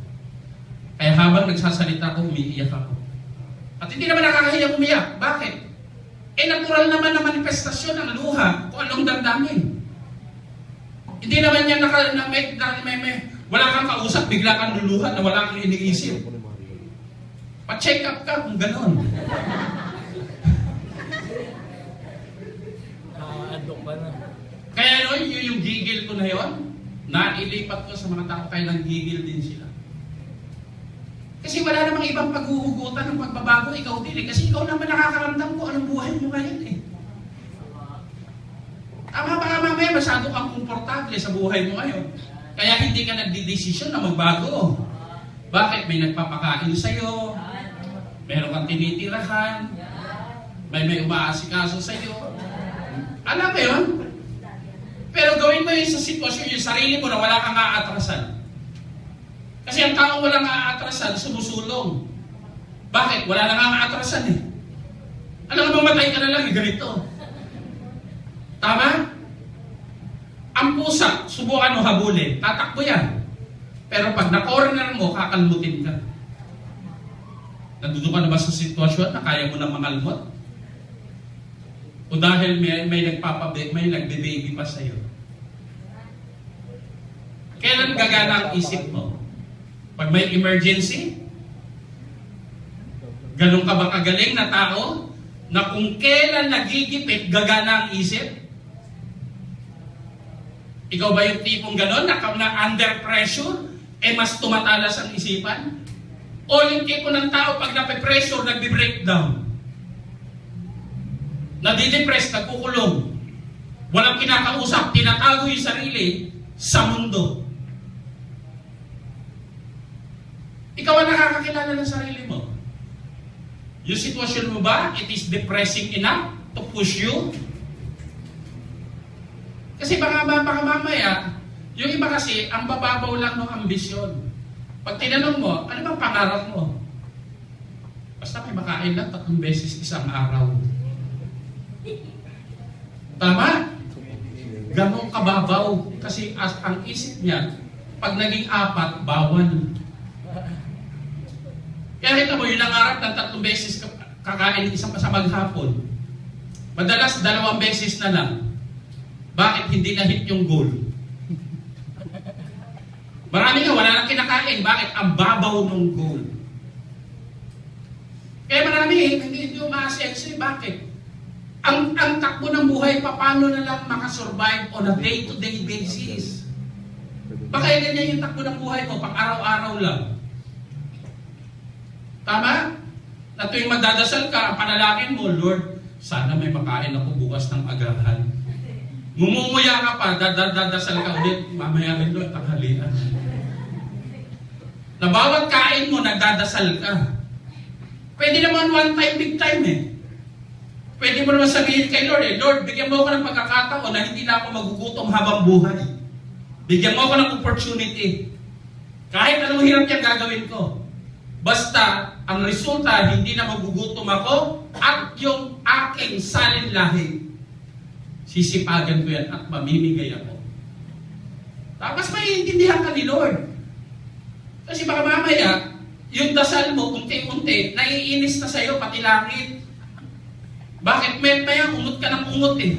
Kaya habang nagsasalita ko, umiiyak ako. At hindi naman nakakahiya umiyak. Bakit? Eh natural naman na manifestasyon ng luha kung anong damdamin. Hindi naman yan wala kang kausap, bigla kang luluha na wala kang iniisip. Pa-check up ka kung gano'n. Kaya yung gigil ko na yun, nailipat ko sa mga tao kaya nang gigil din sila. Kasi wala namang ibang paghuhugutan ng pagbabago, ikaw din eh. Kasi ikaw naman nakakaramdam ko anong buhay mo ngayon eh. Tama ba nga mamaya, masyado kang komportable sa buhay mo ngayon. Kaya hindi ka nagdidesisyon na magbago. Bakit? May nagpapakain sa'yo, meron kang tinitirahan, may umaasikaso sa'yo. Alam mo yun? Pero gawin mo yun sa sitwasyon yung sarili mo na wala kang aatrasan. Kasi ang taong walang aatrasan, sumusulong. Bakit? Wala nang aatrasan eh. Alam mo, mamatay ka na lang, ganito. Tama? Ang pusa, subukan mo habulin, tatakbo yan. Pero pag na-corner mo, kakalmutin ka. Nandudo ka na ba sa sitwasyon na kaya mo na mangalmot? O dahil may nagbe-baby pa sa'yo? Kailan gagana ang isip mo? Pag may emergency? Ganun ka ba kagaling na tao? Na kung kailan nagigipit, gagana ang isip? Ikaw ba yung tipong ganon na under pressure, mas tumatalas ang isipan? O yung tipo ng tao pag nape-pressure, nagbe-breakdown? Nadidepress, nagkukulong. Walang kinakausap, tinatago yung sarili sa mundo. Ikaw ang nakakakilala ng sarili mo. Yung sitwasyon mo ba, it is depressing enough to push you? Kasi baka mamaya, yung iba kasi, ang bababaw lang ng ambisyon. Pag tinanong mo, ano bang pangarap mo? Basta may makain lang 3 beses isang araw. Tama? Ganong kababaw. Kasi ang isip niya, pag naging 4, bawal. Kaya kita mo, yung nangarap ng 3 beses kakain isang sa maghapon. Madalas 2 beses na lang. Bakit hindi na-hit yung goal? Marami nga, wala nang kinakain. Bakit? Ang babaw ng goal. Kaya marami, hindi umaasenso. Bakit? Ang takbo ng buhay, paano na lang makasurvive on a day-to-day basis? Baka ganyan yung takbo ng buhay mo, pang araw-araw lang. Tama? Na tuwing magdadasal ka, ang panalangin mo, Lord, sana may makain ako bukas ng agahan. Ngumuya ka pa, dadasal ka ulit, mamaya rin Lord, tanghalian. Na bawat kain mo, nagdadasal ka. Pwede naman one time, big time eh. Pwede mo naman sabihin kay Lord Lord, bigyan mo ako ng pagkakataon na hindi na ako magugutom habang buhay. Bigyan mo ako ng opportunity. Kahit anong hirap yan gagawin ko. Basta, ang resulta, hindi na magugutom ako at yung aking salinlahi. Sisipagan ko yan at mamimigay ako. Tapos maiintindihan ka ni Lord. Kasi baka mamaya, yung dasal mo, unti-unti, naiinis na sa'yo, pati langit. Bakit? Maya umot ka ng umot eh.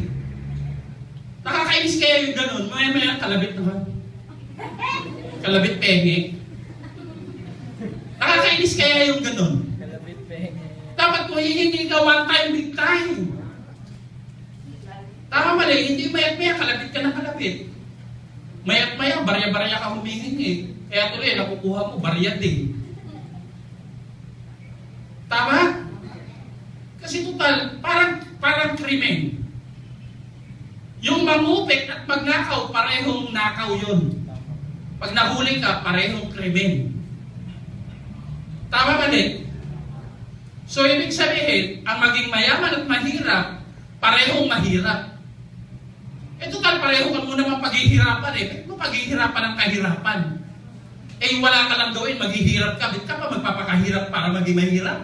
Nakakainis kaya yung ganun. Maya kalabit naman. Kalabit penge. Nakakainis kaya yung ganun. Dapat kung hihingi ka one time, big time. Tama mali, hindi mayat-maya, kalabit ka ng kalabit. Mayat-maya, barya-barya ka humihingi. Kaya tuloy, nakukuha mo, barya din. Tama? Kasi total, parang krimen. Yung mangupit at magnakaw, parehong nakaw yun. Pag nahuli ka, parehong krimen. Tama ba din? So, ibig sabihin, ang maging mayaman at mahirap, parehong mahirap. Total, pareho ka mo naman paghihirapan eh. Bakit mo paghihirapan ang kahirapan? Wala ka lang gawin, maghihirap ka. Bakit ka pa magpapakahirap para maging mahirap?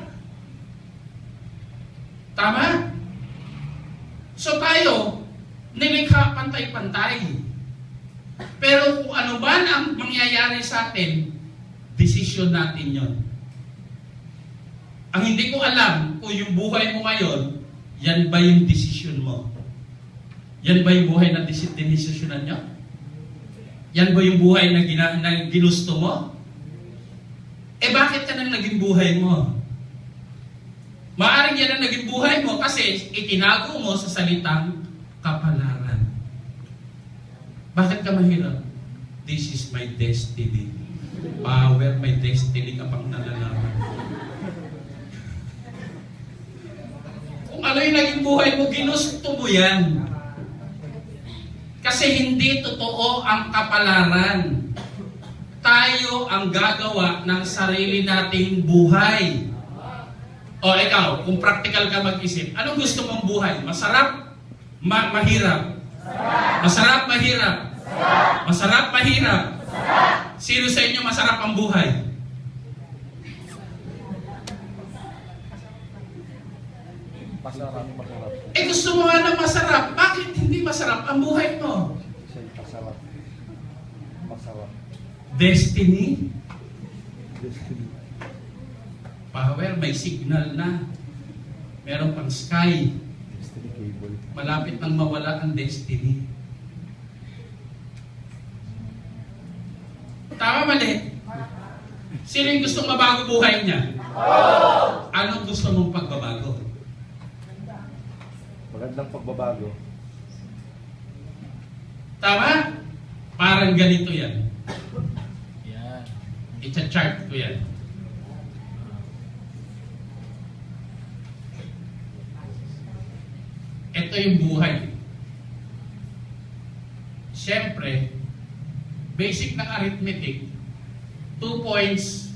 Tama? So tayo, nilikha pantay-pantay. Pero kung ano ba ang mangyayari sa atin, desisyon natin yon. Ang hindi ko alam kung yung buhay mo ngayon, yan ba yung desisyon mo? Yan ba yung buhay na dinisisyonan nyo? Yan ba yung buhay na ginusto mo? Bakit ka nang naging buhay mo? Maaring yan ang naging buhay mo kasi itinago mo sa salitang kapalaran. Bakit ka mahirap? This is my destiny. Power, my destiny ka pang nalalaman. Kung ano yung naging buhay mo, ginusto mo yan. Kasi hindi totoo ang kapalaran. Tayo ang gagawa ng sarili nating buhay. O ikaw, kung practical ka mag-isip, anong gusto mong buhay? Masarap? Mahirap? Masarap, mahirap? Masarap, mahirap? Sino sa inyo masarap ang buhay? Masarap, masarap. Eh gusto mo nga ng masarap, bakit hindi masarap ang buhay mo? Masarap. Masarap. Destiny? Power, may signal na. Meron pang sky. Destiny cable. Malapit nang mawala ang destiny. Tama, mali? Sino yung gustong mabago buhay niya? Anong gusto mong pagbabago? Magandang pagbabago. Tama? Parang ganito yan. Icha-chart ko yan. Ito yung buhay. Siyempre, basic ng arithmetic, 2 points,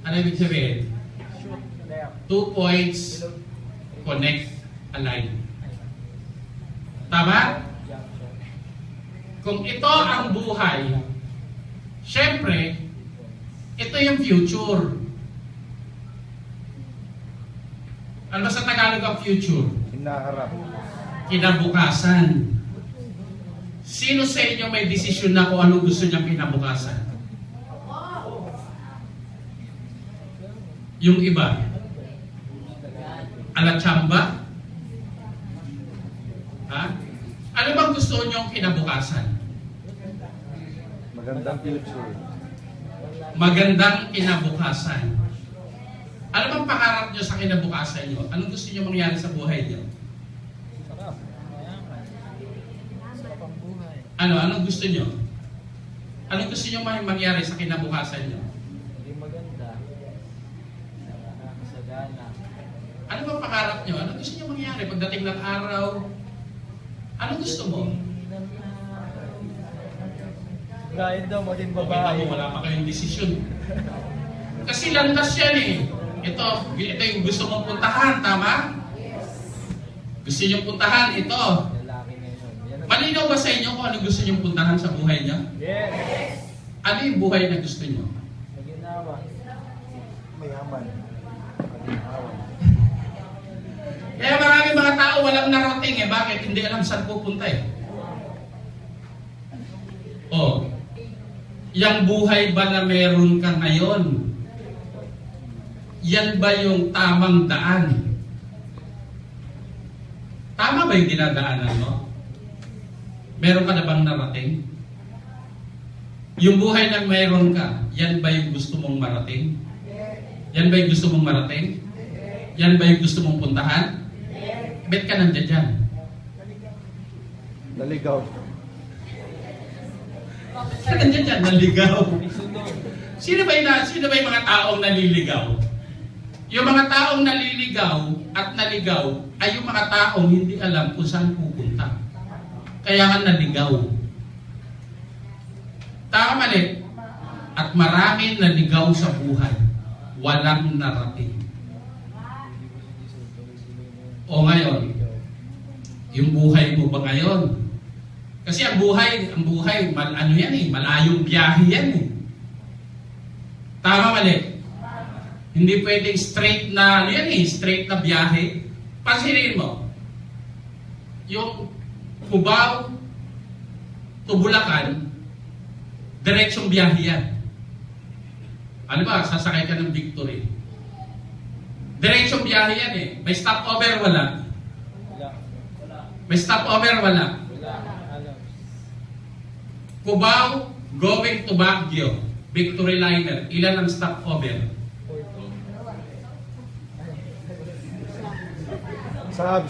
ano ibig sabihin? 2 points, connect, align. Tama? Kung ito ang buhay, siyempre, ito yung future. Ano ba sa Tagalog ang future? Hinaharap. Kinabukasan. Sino sa inyo may desisyon na kung anong gusto niyang kinabukasan? Yung iba? Alatsamba? Ha? Ano bang gusto niyong kinabukasan? Magandang future. Magandang kinabukasan. Ano bang pangarap niyo sa kinabukasan niyo? Anong gusto niyo mangyari sa buhay niyo? Anong gusto niyo? Anong gusto niyo mangyari sa kinabukasan niyo? Hindi maganda. Nakakasagana. Ano bang pangarap niyo? Anong gusto niyo mangyari pagdating ng araw? Anong gusto mo? Kahit daw maging Okay, babae. tamo, wala pa kayong desisyon. Kasi landas yan eh. Ito yung gusto mong puntahan, tama? Gusto niyong puntahan, ito. Lalaki na yun. Yan ang- Malinaw ba sa inyo kung ano gusto niyong puntahan sa buhay niyo? Yes! Ano yung buhay na gusto niyo? Maginawa. Mayaman. Maginawa. Kaya maraming mga tao walang narating eh. Bakit? Hindi alam saan pupunta eh. Oh, yang buhay ba na meron ka ngayon? Yan ba yung tamang daan? Tama ba yung dinadaanan mo? Meron ka na bang narating? Yung buhay na meron ka, yan ba yung gusto mong marating? Yan ba yung gusto mong marating? Yan ba yung gusto mong puntahan? Bet ka nandiyan dyan. Naligaw. Bet ka nandiyan dyan, naligaw. Sino ba yung mga taong naliligaw? Yung mga taong naliligaw at naligaw ay yung mga taong hindi alam kung saan pupunta. Kaya nga naligaw. Tama, mali? At maraming naligaw sa buhay. Walang narating. O ngayon, yung buhay mo ba ngayon? Kasi ang buhay, ano yan eh, malayong biyahe yan eh. Tama, mali? Hindi pwedeng straight na, ano yan eh, straight na biyahe. Pansinin mo, yung Cubao to Bulacan, diretsong biyahe yan. Ano ba, sasakay ka ng Victory. Diretsong biyahe yan eh. May stopover, wala. Wala. Wala. May stopover, wala. Wala. Alam. Cubao going to Baguio, Victory Liner. Ilan ang stopover? Sa.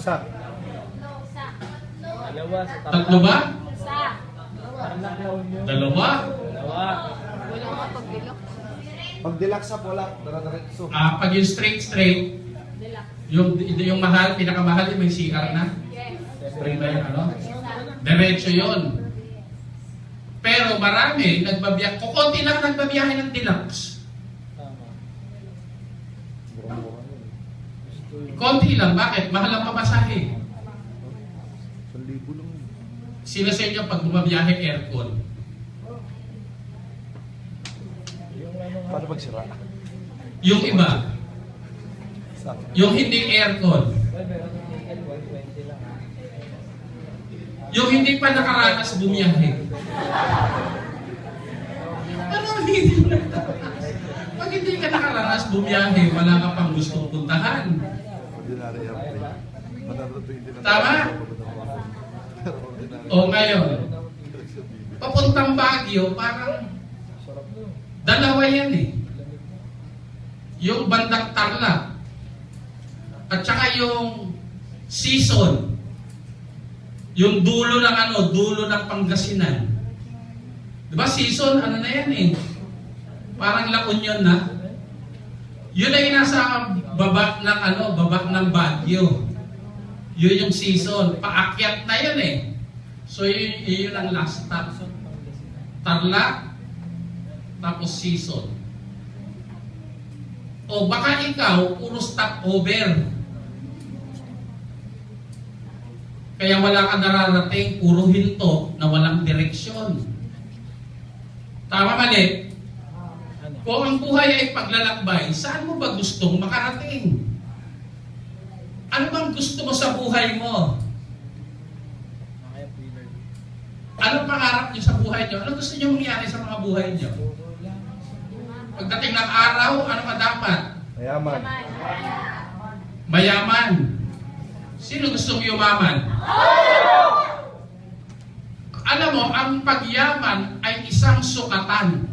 Dalawa sa tapat. Tatlo ba? Parang naklaw nyo. Dalawa? Dalawa. Pag deluxe up, wala. Dara-diretso. Pag yung straight, yung mahal, pinakamahal yung may CR na. Straight ba yung ano? Diretso yun. Pero marami, kukunti lang nagbabiyahe ng deluxe. Tama. Murang-murang yun. Gusto yun. Konti lang, bakit? Mahal ang pamasahe. Sino sa inyo pag bumabiyahe aircon? Paano pag sira? Yung iba, yung hindi aircon, yung hindi pa nakaranas bumiyahe. Ano hindi? Pag hindi ka nakaranas bumiyahe, wala ka pang gustong puntahan. Ordinary airplane. Tama? O ngayon, papuntang Baguio, parang dalawa yan eh. Yung bandang Tarlac at saka yung season, yung dulo ng Pangasinan. Diba season, ano na yan eh? Parang La Union na. Yun ay nasa baba ng Baguio. Yun yung season. Paakyat na yun eh. So yun ang last stop. Tarlac, tapos season. O baka ikaw, puro stopover. Kaya wala ka nararating, puro hinto na walang direksyon. Tama mali? Kung ang buhay ay paglalakbay, saan mo ba gustong makarating? Ano bang gusto mo sa buhay mo? Anong pangarap niyo sa buhay niyo? Ano gusto niyo mangyari sa mga buhay niyo? Pagdating ng araw, ano ka dapat? Mayaman. Mayaman. Sino gustong yumaman? Alam mo, ang pagyaman ay isang sukatan.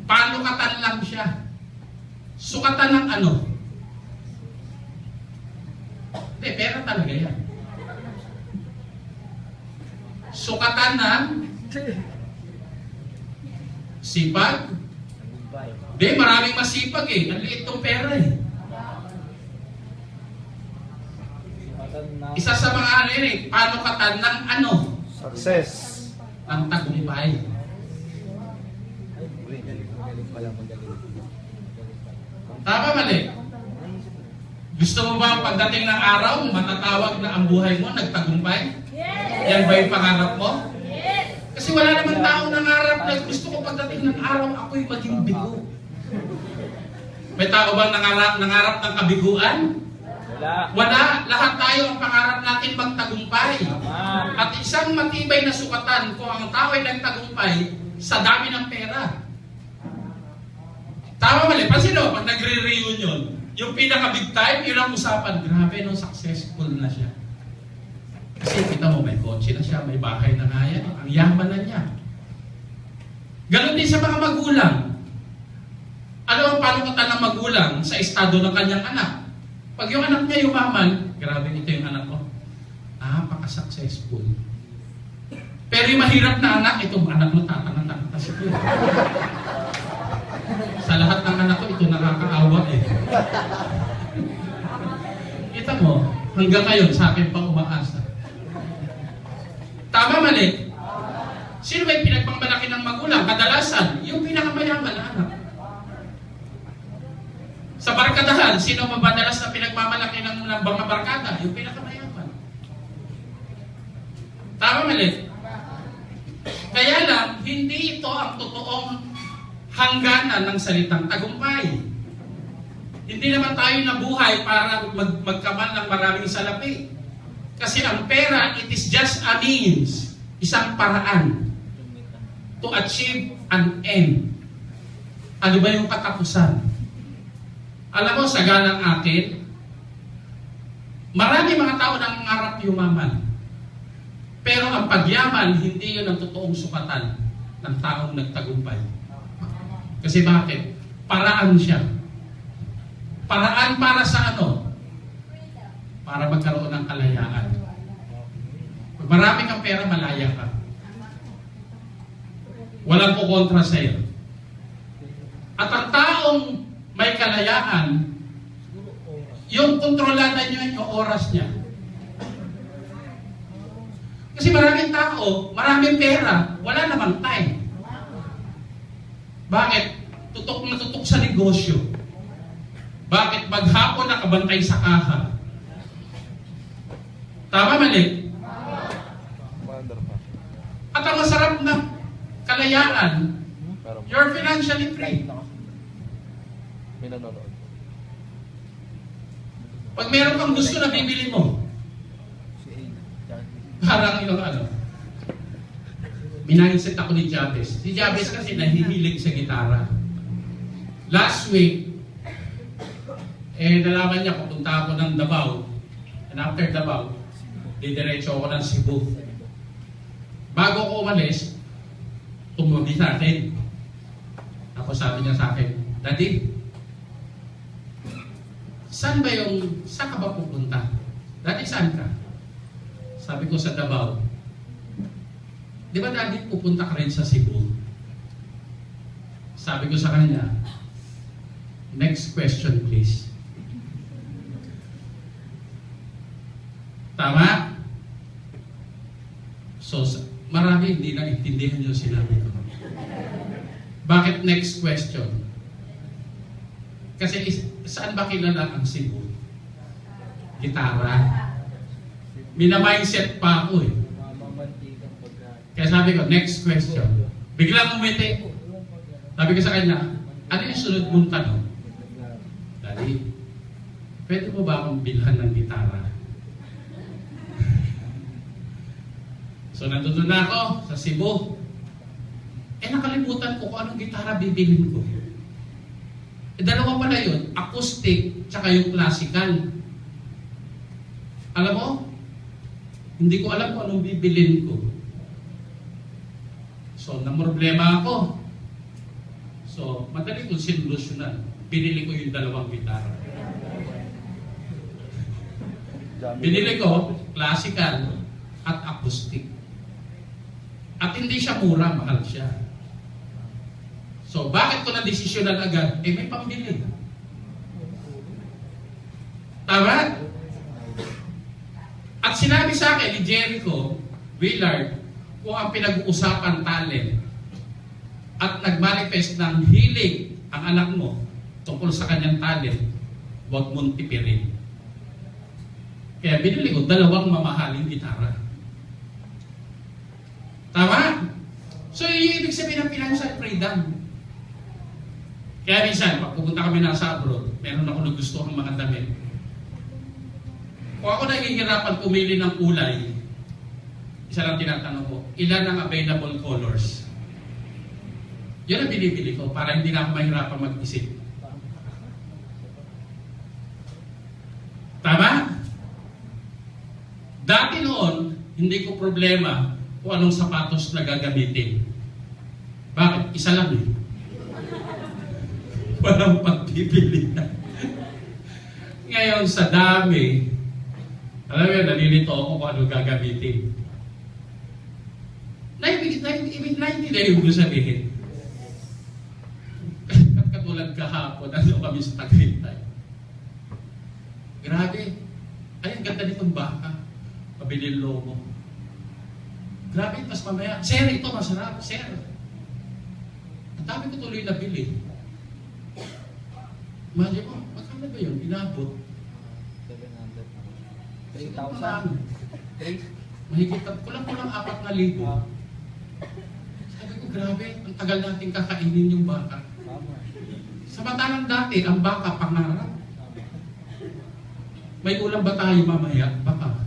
Panukatan lang siya. Sukatan ng ano? Hindi, pera talaga yan. Sukatan ng sipag. Hindi, maraming masipag eh. Ang liit ng pera eh. Isa sa mga ano yun eh, panukatan ng ano? Success. Ang tagumpay. Tama mali? Gusto mo ba pagdating ng araw, matatawag na ang buhay mo nagtagumpay? Yan ba yung pangarap mo? Kasi wala namang taong nangarap na gusto ko pagdating ng araw, ako'y maging bigo. May tao bang nangarap ng kabiguan? Wala. Lahat tayo ang pangarap natin magtagumpay. At isang matibay na sukatan kung ang tao ay nagtagumpay sa dami ng pera. Tama mali? Pansin mo, pag nagre-reunion, yung pinaka-big time, yun ang usapan. Grabe, no, successful na siya. Kasi kita mo, may kotse na siya, may bahay na nga yan. Ang yaman na niya. Ganon din sa mga magulang. Ano ang panukatan ng magulang sa estado ng kanyang anak? Pag yung anak niya yumaman, grabe ito yung anak ko. Paka-successful. Pero yung mahirap na anak, itong anak mo tatang-tas ito. Sa lahat ng anak ko, ito nakakaawa eh. Kita mo, hanggang ngayon sa akin pang umaasa. Tama mali? Sino ba yung pinagpangmalaki ng magulang? Kadalasan, yung pinakamayaman na anak. Sa barkadahan, sino mabadalas na pinagmamalaki ng mga barkada? Yung pinakamayaman. Tama mali? Kaya lang, hindi ito ang totoong hangganan ng salitang tagumpay. Hindi naman tayo nabuhay para magkaman ng maraming salapi. Kasi ang pera, it is just a means, isang paraan to achieve an end. Ano ba yung katapusan? Alam mo, sa ganang akin, marami mga tao nang nangarap yumaman. Pero ang pagyaman, hindi yun ang totoong sukatan ng taong nagtagumpay. Kasi bakit? Paraan siya. Paraan para sa ano? Para magkaroon ng kalayaan. Pag marami kang pera, malaya ka. Walang kukontra sa'yo. At ang taong may kalayaan, yung kontrolada niya yung oras niya. Kasi maraming tao, maraming pera, wala namang time. Bakit? Tutok na tutok sa negosyo. Bakit maghapon nakabantay sa kaha? Tama mali? At ang masarap na kalayaan, Pero you're financially free. may nanonood. Pag meron kang gusto na bibili mo, parang yung ano, minandset ako ni Jabez. Si Jabez kasi nahihilig sa gitara. Last week, nalaman niya, pupunta ako ng Davao. And after Davao, didiretso ako ng Cebu. Bago ko umalis, tumubi sa akin. Ako sabi niya sa akin, Daddy, saan ka ba pupunta? Daddy, saan ka? Sabi ko sa Davao, di ba Daddy, pupunta ka rin sa Cebu? Sabi ko sa kanya, next question please. Tama? So, marami hindi na intindihan yung sinabi ko. Bakit next question? Kasi saan ba kilala ang Cebu? Gitara. Mina-mindset pa ako eh. Mamamantikang pagkain. Kaya sabi ko, next question. Biglang umiti. Sabi ko sa kanya, ano yung sunod mong tanong? Daddy, pwede mo ba akong bilhan ng gitara? So nandun na ako sa Cebu. Nakalimutan ko kung anong gitara bibilhin ko. Dalawa pala yun, acoustic tsaka yung classical. Alam mo, hindi ko alam kung anong bibilhin ko. So, namroblema ako. So, madali kong sinulusyonan. Binili ko yung dalawang gitara. Binili ko, classical at acoustic. At hindi siya mura, mahal siya. So, bakit ko na-desisyonan agad? May pambili. Tama? At sinabi sa akin ni Jericho Willard, kung ang pinag-uusapan talent at nag-manifest ng hilig ang anak mo tungkol sa kanyang talent, huwag mong tipirin. Kaya binili ko dalawang mamahaling gitara. Tama? So, yung ibig sabihin ng financial freedom. Kaya minsan, pag pupunta kami nasa abroad, meron ako nagustuhan mga damit. Kung ako nahihirapan pumili ng kulay, isa lang tinatanong ko, ilan ang available colors? Yun ang binibili ko para hindi na ako mahirapan mag-isip. Tama? Dati noon, hindi ko problema kung anong sapatos na gagamitin. Bakit? Isa lang eh. Walang pagpipili na. Ngayon sa dami, alam mo yun, nalilito ako kung ano gagamitin. Ibig naintindihan yung sabihin. At katulad kahapon, ano kami sa Taglintay. Grabe. Ay, ang ganda nitong baka. Pabiling lomo. Grabe, tas mamaya, Sir, ito masarap, Sir. Ang dami ko tuloy na bili. Imagine mo, magkano ba yun? Inabot. 700. 3,000. Mahigit kulang-kulang 4,000. Sabi ko, grabe, ang tagal natin kakainin yung baka. Samantalang dati, ang baka pangarap. May ulam ba tayo mamaya? Baka.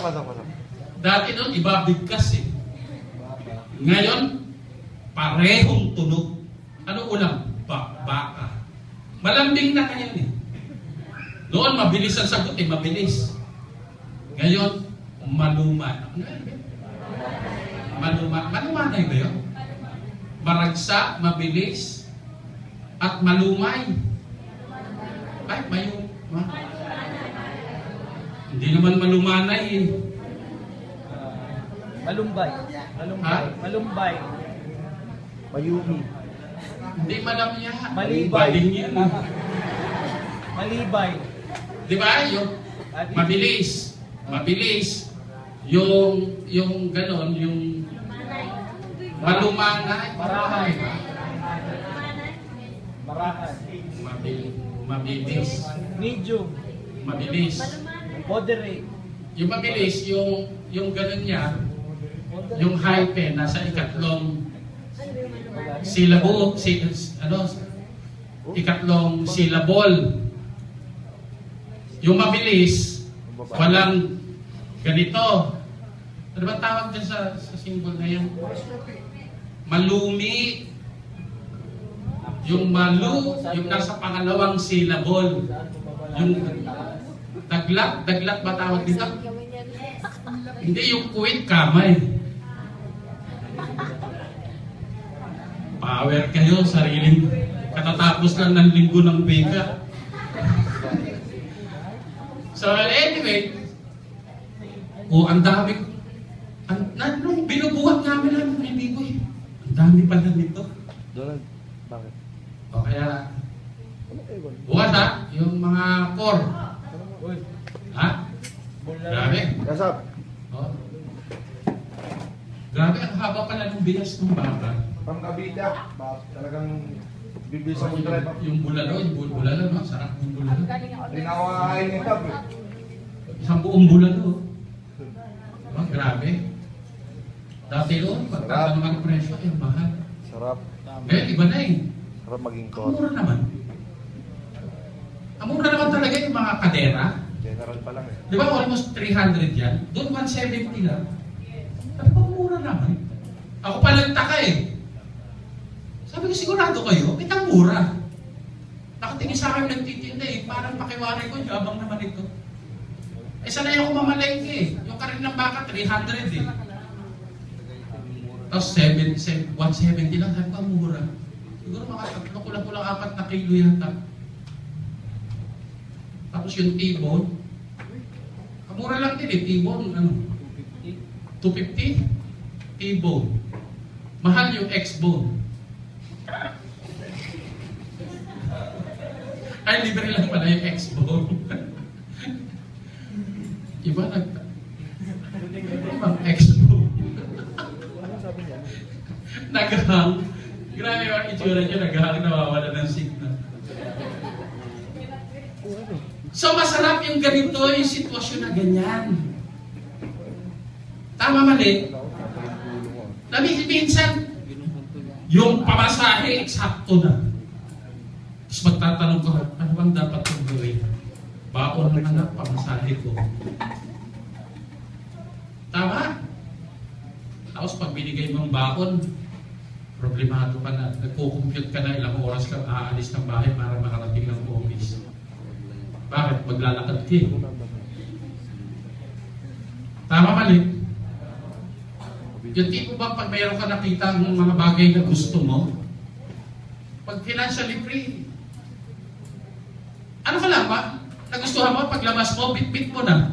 Pasok. Dati nun, iba bigkas eh. Ngayon, parehong tunog. Ano ulam? Baka. Malambing na kayo eh. Noon, mabilis ang sagot eh, mabilis. Ngayon, maluman. Ano yan? Malumanay ba yun? Maragsa, mabilis, at malumay. Ay, hindi naman malumanay eh. Malumbay. Ha? Malumbay. Mayumi. Hindi madamya. Malibay. Bading yun. Malibay. Di ba? Yung mabilis. Mabilis. Yung ganon, yung malumanay. Marahay. Marahan. Mabilis. Medium. mabilis. Moderate. Yung mabilis, yung ganun niya, yung hype nasa ikatlong syllable, ikatlong syllable. Yung mabilis, walang ganito. Ano ba tawag dyan sa symbol na yan? Malumi. Yung malu, yung nasa pangalawang syllable. Yung daglat ba tawag dito? Hindi, yung kuwit kamay. Power kayo, sariling katatapos lang ng linggo ng beka. So anyway, ang dami, nung binubuhat namin lang ng linggo eh. Ang dami pala nito. Donald, bakit? O kaya, bukas ha, yung mga core. Ha? Grabe. Kasap. Oh. Grabe, ang haba pala ng bilas ng baka. Pangkabita, talagang bibilis ako drive. Yung bulalo, no? Sarap yung bulalo. Linawain nito. Isang buong bulalo. Oh, grabe. Dati noon, pagtatanong ang presyo, mahal. Sarap. Ngayon, iba na eh. Sarap maging Ang core. mura naman. Ang mura naman talaga yung mga kadera. General pa lang eh. Di ba almost 300 yan? Doon 170 lang. Sabi ko, mura naman. Ako pa nagtaka eh. Sabi ko, sigurado kayo? Itang mura. Nakatingin sa akin nagtitinda eh. Parang pakiwari ko, yabang naman ito. Eh, sanay ako mamalengke eh. Yung karin ng baka, 300 eh. Tapos 170 lang. Sabi ko, mura. Siguro makatatlo kulang-kulang 4 na kilo yata. Tapos yung T-bone. Mura lang din eh. T-bone, ano? 250? T-bone. Mahal yung X-bone. Ay, libre lang pala yung X-bone. Iba ibang X-bone. Naghang. Grabe yung itsura nyo, naghang, nawawala ng signal. So masarap yung ganito, yung sitwasyon na ganyan. Tama mali? Minsan, yung pamasahe, eksakto na. Tapos magtatanong ko, ano bang dapat kong gawin? Baon na nga, pamasahe ko. Tama? Tapos pag binigay mong baon, problemado ka na. Nagko-compute ka na, ilang oras ka aalis ng bahay para makarating ng office. Bakit? Maglalakad ka. Tama mali? Yung tipo ba pag mayroon ka nakita ng mga bagay na gusto mo, pag financially free, ano ka lang ba? Nagustuhan mo, paglabas mo, bit-bit mo na.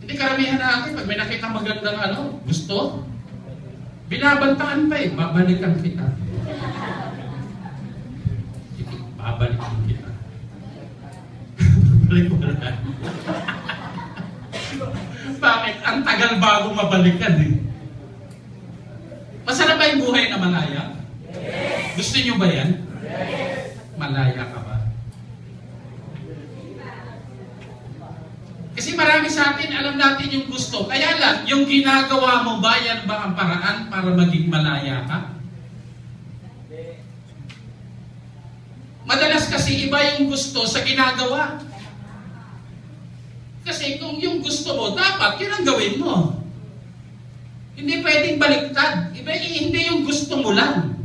Hindi karamihan natin, pag may nakita magandang gusto, binabantaan pa eh, babalikan kita. Babalikan kita. Babalik mo na. Bakit? Ang tagal bago mabalikan eh. Masarap ba yung buhay na malaya? Yes. Gusto nyo ba yan? Yes. Malaya ka ba? Kasi marami sa atin, alam natin yung gusto. Kaya lang, yung ginagawa mo ba, yan ba ang paraan para maging malaya ka? Madalas kasi iba yung gusto sa ginagawa. Kasi kung yung gusto mo, dapat yun ang gawin mo. Hindi pwedeng baliktad. Iba, hindi yung gusto mo lang.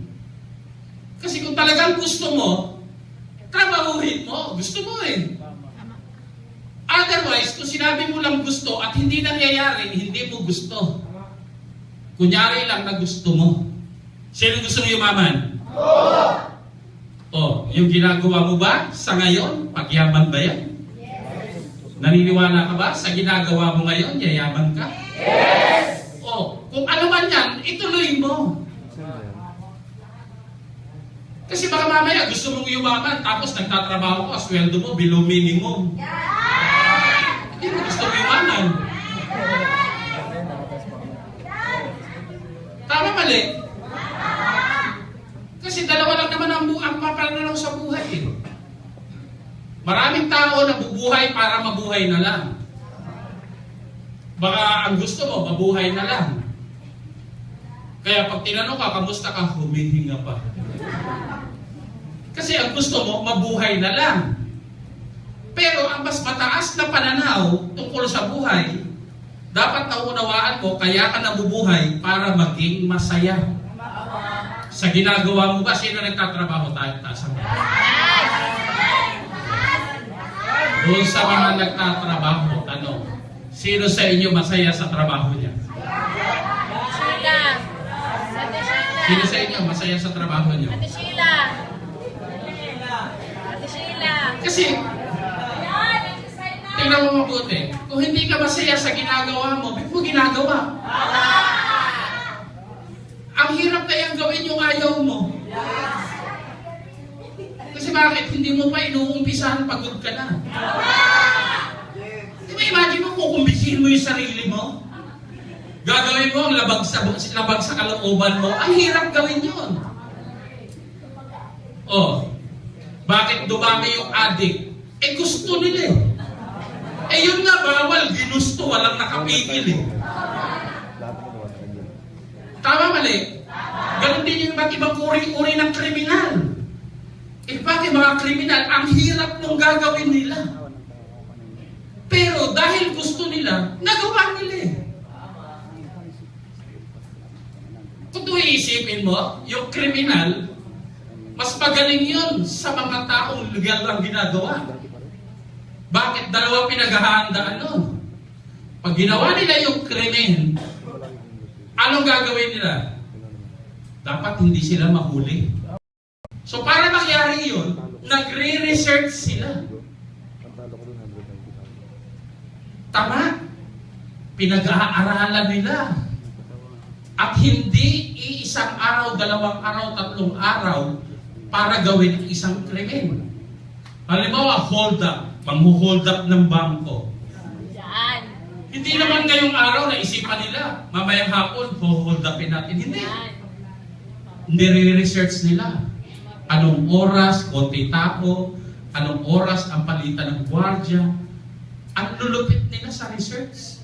Kasi kung talagang gusto mo, trabahuhin mo. Gusto mo eh. Otherwise, kung sinabi mo lang gusto at hindi nangyayari, hindi mo gusto. Kunyari lang na gusto mo. Sino gusto mo yumaman? Oo! Oh, yung ginagawa mo ba sa ngayon, pagyaman ba yan? Yes! Naniniwala ka ba sa ginagawa mo ngayon, yayaman ka? Yes! Oh, kung ano man yan, ituloy mo. Kasi baka mamaya gusto mong yumaman, tapos nagtatrabaho ka, sweldo mo below minimum. Hindi mo gusto yumaman. Tama mali? Kasi dalawa lang naman ang papananaw sa buhay eh. Maraming tao nabubuhay para mabuhay na lang. Baka ang gusto mo, mabuhay na lang. Kaya pag tinanong ka, kamusta ka? Humihinga pa. Kasi ang gusto mo, mabuhay na lang. Pero ang mas mataas na pananaw tungkol sa buhay, dapat naunawaan mo, kaya ka nabubuhay para maging masaya. Sa ginagawa mo ba, sino nagtatrabaho tayo? Taas ang doon sa mga nagtatrabaho, tanong, sino sa inyo masaya sa trabaho niya? Sheila. Ate Sheila. Sino sa inyo masaya sa trabaho niyo? Ate Sheila. Ate Sheila. Kasi, Yan, exercise na. tingnan mo mabuti, kung hindi ka masaya sa ginagawa mo, ba't mo ginagawa? Ang hirap kayang gawin yung ayaw mo. Kasi bakit? Hindi mo pa inuumpisahan, pagod ka na. Di ba imagine mo kung kumbisihin mo yung sarili mo? Gagawin mo ang labag sa kalooban mo. Ang hirap gawin yun. Oh, bakit dumami yung addict? Eh gusto nila eh. Eh yun nga, bawal, ginusto, walang nakapigil eh. Tama mali? Ganon din yung iba't ibang uri-uri ng kriminal. Eh bakit mga kriminal, ang hirap nung gagawin nila. Pero dahil gusto nila, nagawa nila eh. Kung iisipin mo, yung kriminal, mas magaling yun sa mga taong legal ang ginagawa. Bakit? Dalawa pinaghahandaan nun. Pag ginawa nila yung krimen, anong gagawin nila? Dapat hindi sila mahuli. So para mangyari yun, nagre-research sila. Tama? Pinag-aaralan nila. At hindi iisang araw, 2 araw, 3 araw para gawin ang isang krimen. Halimbawa, hold up. Pang-hold up ng bangko. Yan. Hindi naman ngayong araw na isipan nila. Mamayang hapon, hold upin natin. Hindi. Yan. Nire-research nila. Anong oras, konti tao, anong oras ang palitan ng gwardiya. Ang lulupit nila sa research.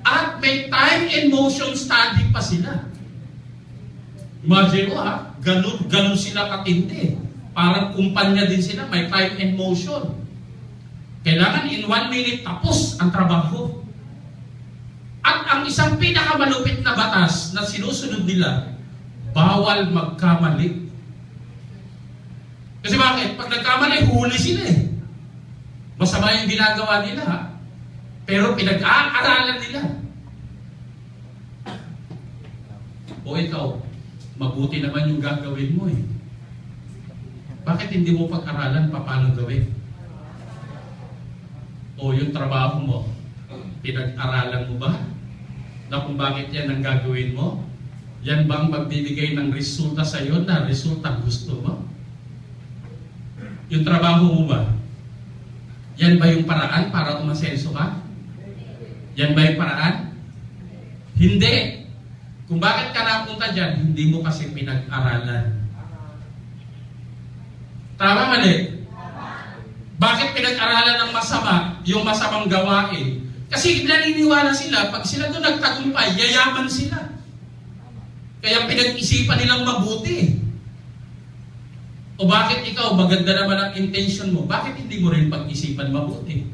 At may time and motion study pa sila. Imagine mo ha, ganun sila katindi. Parang kumpanya din sila, may time and motion. Kailangan in 1 minute tapos ang trabaho. At ang isang pinakamalupit na batas na sinusunod nila, bawal magkamali. Kasi bakit? Pag nagkamali, huli sila eh. Masama yung ginagawa nila ha. Pero pinag-aaralan nila. O ikaw, mabuti naman yung gagawin mo eh. Bakit hindi mo pag-aralan paano gawin? O yung trabaho mo, pinag-aralan mo ba? Na kung bakit yan ang gagawin mo? Yan bang magbibigay ng resulta sa iyo na resulta gusto mo? Yung trabaho mo ba? Yan ba yung paraan para umasenso ka? Yan ba yung paraan? Hindi. Kung bakit ka napunta dyan, hindi mo kasi pinag-aralan. Tama mali? Bakit pinag-aralan ng masama, yung masamang gawain? Kasi naniniwala sila, pag sila doon nagtagumpay, yayaman sila. Kaya pinag-isipan nilang mabuti. O bakit ikaw, maganda naman ang intention mo, bakit hindi mo rin pag-isipan mabuti?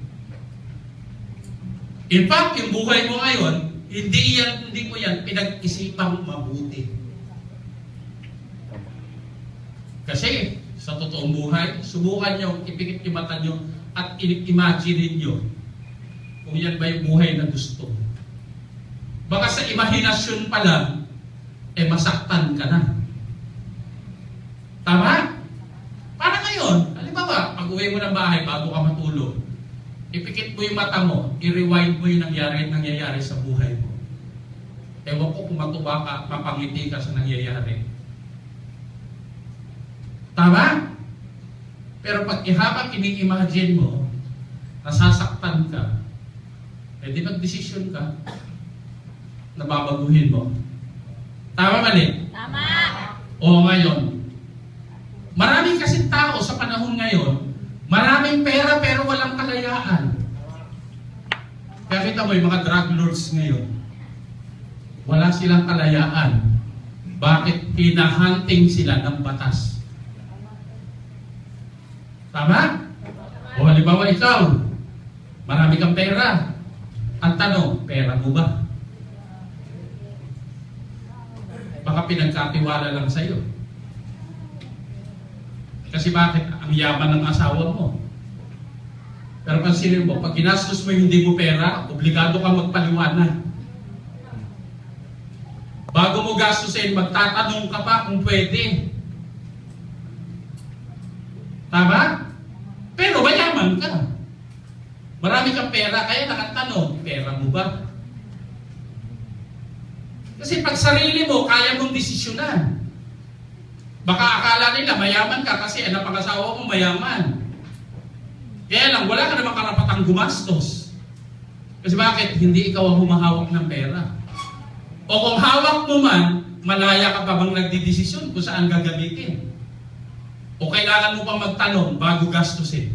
In fact, yung buhay mo ngayon, hindi mo yan pinag-isipang mabuti. Kasi, sa totoong buhay, subukan nyo, ipikit yung mata nyo, at imagine nyo kung yan ba yung buhay na gusto. Baka sa imahinasyon pa lang, masaktan ka na. Tama? Para ngayon, halimbawa, pag uwi mo ng bahay bago ka matulog, ipikit mo yung mata mo, i-rewind mo yung nangyayari sa buhay mo. Ewan ko kung matuwa ka, mapangiti ka sa nangyayari. Tama? Pero pag habang ini-imagine mo, nasasaktan ka, di mag-desisyon ka, nababaguhin mo. Tama mali? Tama. O ngayon, marami kasing tao sa panahon ngayon, marami makikita mo yung mga drug lords ngayon, wala silang kalayaan. Bakit pinahunting sila ng batas? Tama? O halimbawa ikaw, marami kang pera. Ang tanong, pera mo ba? Baka pinagkatiwala lang sa'yo. Kasi bakit? Ang yaman ng asawa mo. Pero pansinin mo, pag ginastos mo yung hindi mo pera, obligado kang magpaliwanag. Bago mo gastusin, magtatanong ka pa kung pwede. Tama? Pero mayaman ka. Marami kang pera, kaya nakatanong, pera mo ba? Kasi pag sarili mo, kaya mong desisyonan. Baka akala nila mayaman ka kasi ang napangasawa mo mayaman. Kaya lang, wala ka namang karapatang gumastos. Kasi bakit? Hindi ikaw ang humahawak ng pera. O kung hawak mo man, malaya ka pa bang nagdidesisyon kung saan gagamitin? O kailangan mo pang magtanong bago gastusin?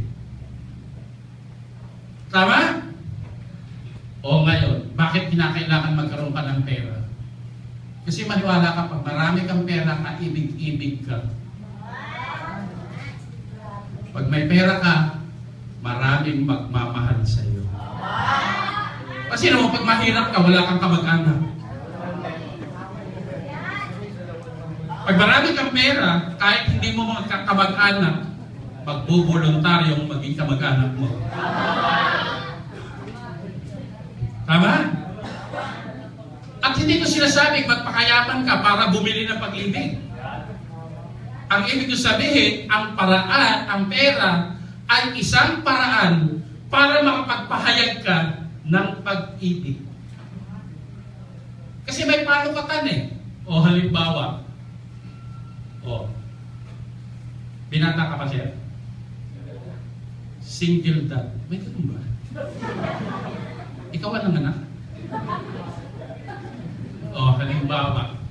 Tama? O ngayon, bakit kinakailangan magkaroon ka ng pera? Kasi maniwala ka pag marami kang pera, kaibig-ibig ka. Pag may pera ka, maraming magmamahal sa iyo. Kasi naman, pag mahirap ka, wala kang kamag-anak. Pag marami kang pera, kahit hindi mo magkakamag-anak, magbuboluntaryong maging kamag-anak mo. Tama? At hindi ko sinasabing magpakayaman ka para bumili ng pag-ibig. Ang ibig ko sabihin, ang paraan, ang pera, ay isang paraan para makapagpahayag ka ng pag-ibig. Kasi may panukatan eh. O halimbawa, binata ka pa siya? Single dad. May ganun ba? Ikaw ang anak? Halimbawa.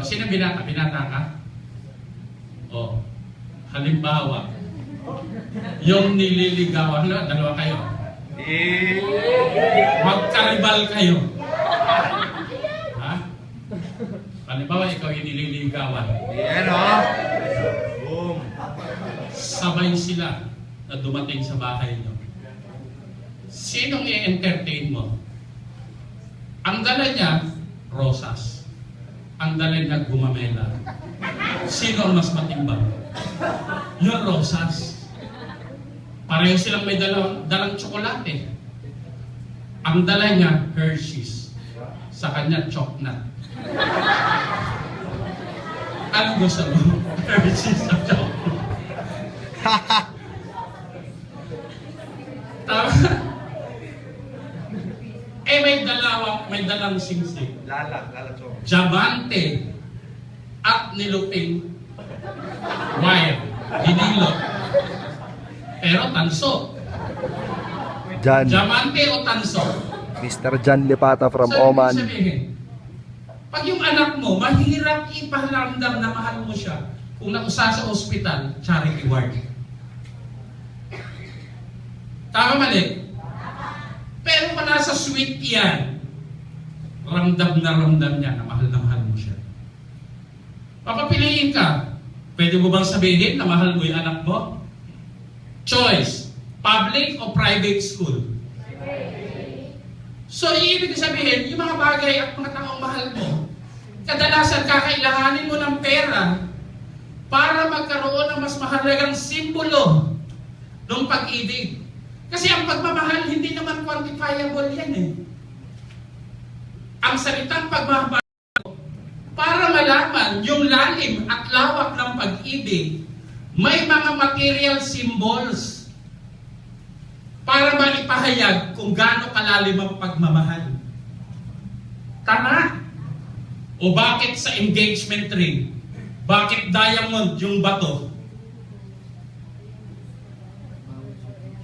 Sino binata? Binata ka? Halimbawa. Yung nililigawan, dalawa kayo. Magkaribal kayo. Ha? Halimbawa, ikaw yung nililigawan. Boom. Sabay sila na dumating sa bahay nyo. Sinong i-entertain mo? Ang dala niya, rosas. Ang dala niya, gumamela. Sino ang mas matimbang? Yung rosas. Pareho silang may dalang tsokolate. Ang dala niya, Hershey's. Sa kanya, chocolate. Ano gusto mo? Hershey's at chocolate. Tama? May dalang singsing. Lala chok. Diamante at niluping wire. Hinilot. Pero tanso. Jan. Diamante o tanso? Mr. Jan Lipata from So, Oman. ibig sabihin, pag yung anak mo, mahirap iparamdam na mahal mo siya kung nausa sa ospital, charity ward. Tama mali? Pero kung nasa sweet yan, ramdam niya na mahal mo siya. Papapiliin ka. Pwede mo bang sabihin na mahal mo yung anak mo? Choice. Public o private school? So, ibig sabihin, yung mga bagay at mga taong mahal mo, kadalasan kakailanganin mo ng pera para magkaroon ng mas mahalagang simbolo ng pag-ibig. Kasi ang pagmamahal, hindi naman quantifiable yan eh. Ang salitang pagmamahal, para malaman yung lalim at lawak ng pag-ibig, may mga material symbols para maipahayag kung gaano kalalim ang pagmamahal. Tama? O bakit sa engagement ring? Bakit diamond yung bato?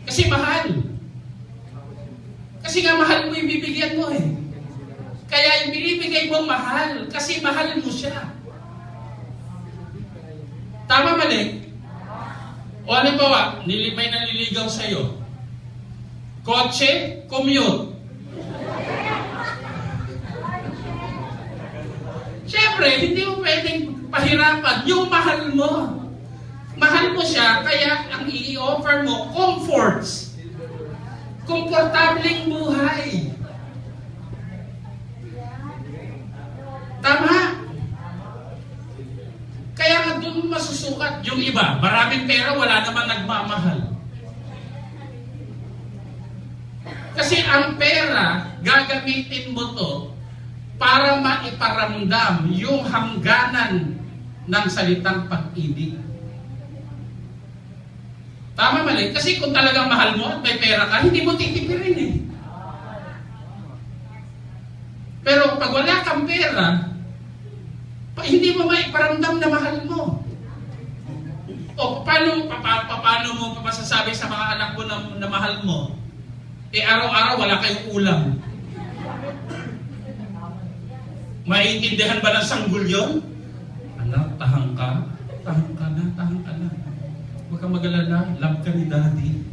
Kasi mahal. Kasi nga mahal mo yung bibigyan mo eh. Kaya yung binibigay mo mahal. Kasi mahal mo siya. Tama mali? O halimbawa, may nanliligaw sa'yo. Kotse, commute. Siyempre, hindi mo pwedeng pahirapan yung mahal mo. Mahal mo siya, kaya ang i-offer mo, comforts. Komportableng buhay. Tama? Kaya nga doon masusukat yung iba. Maraming pera, wala naman nagmamahal. Kasi ang pera, gagamitin mo to para maiparamdam yung hangganan ng salitang pag-ibig. Tama mali? Kasi kung talagang mahal mo at may pera ka, hindi mo titipirin eh. Pero pag wala kang pera, hindi mo maiparamdam na mahal mo. O paano mo masasabi sa mga anak mo na mahal mo? Eh araw-araw wala kayong ulam. Maiintindihan ba ng sanggol yun? Anak, tahang ka na. Huwag kang mag-alala, love ka ni daddy.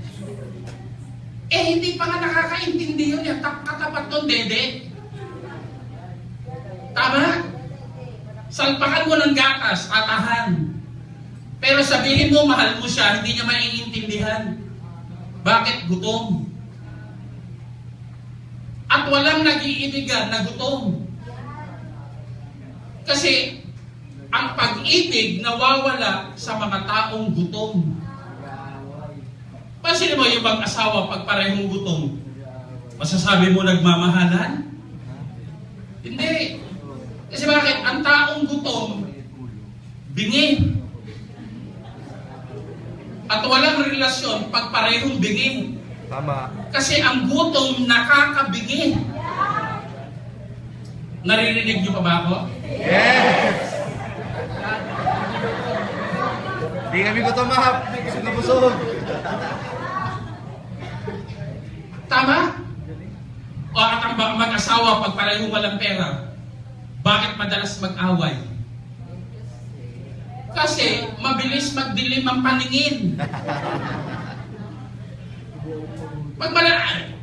Eh hindi pa nga nakakaintindi yun. Katapat doon, dede. Tama? Salpakan mo ng gatas, atahan. Pero sabihin mo, mahal mo siya, hindi niya maiintindihan. Bakit gutom? At walang nag-iibigan na gutom. Kasi ang pag-ibig nawawala sa mga taong gutom. Pansinin mo yung mag-asawa pag parehong gutom. Masasabi mo nagmamahalan? Hindi. Kasi bakit? Ang taong gutom, bingi. At walang relasyon pag parehong bingi. Tama. Kasi ang gutom nakakabingi. Naririnig niyo pa ba ako? Yes! Hindi kami gutom, Map. Busog na busog. Tama? O at ang mag-asawa pag parehong walang pera, bakit madalas mag-away? Kasi mabilis magdilim ang paningin.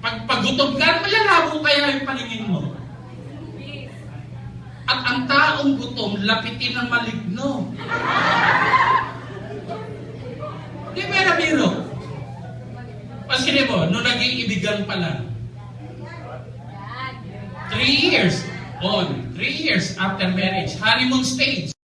Pag gutom ka, malalabo kaya yung paningin mo. At ang taong gutom, lapitin ng maligno. Di ba biro? Pansinin mo, nung nag-iibigan pa lang, 3 years on, 3 years after marriage, honeymoon stage.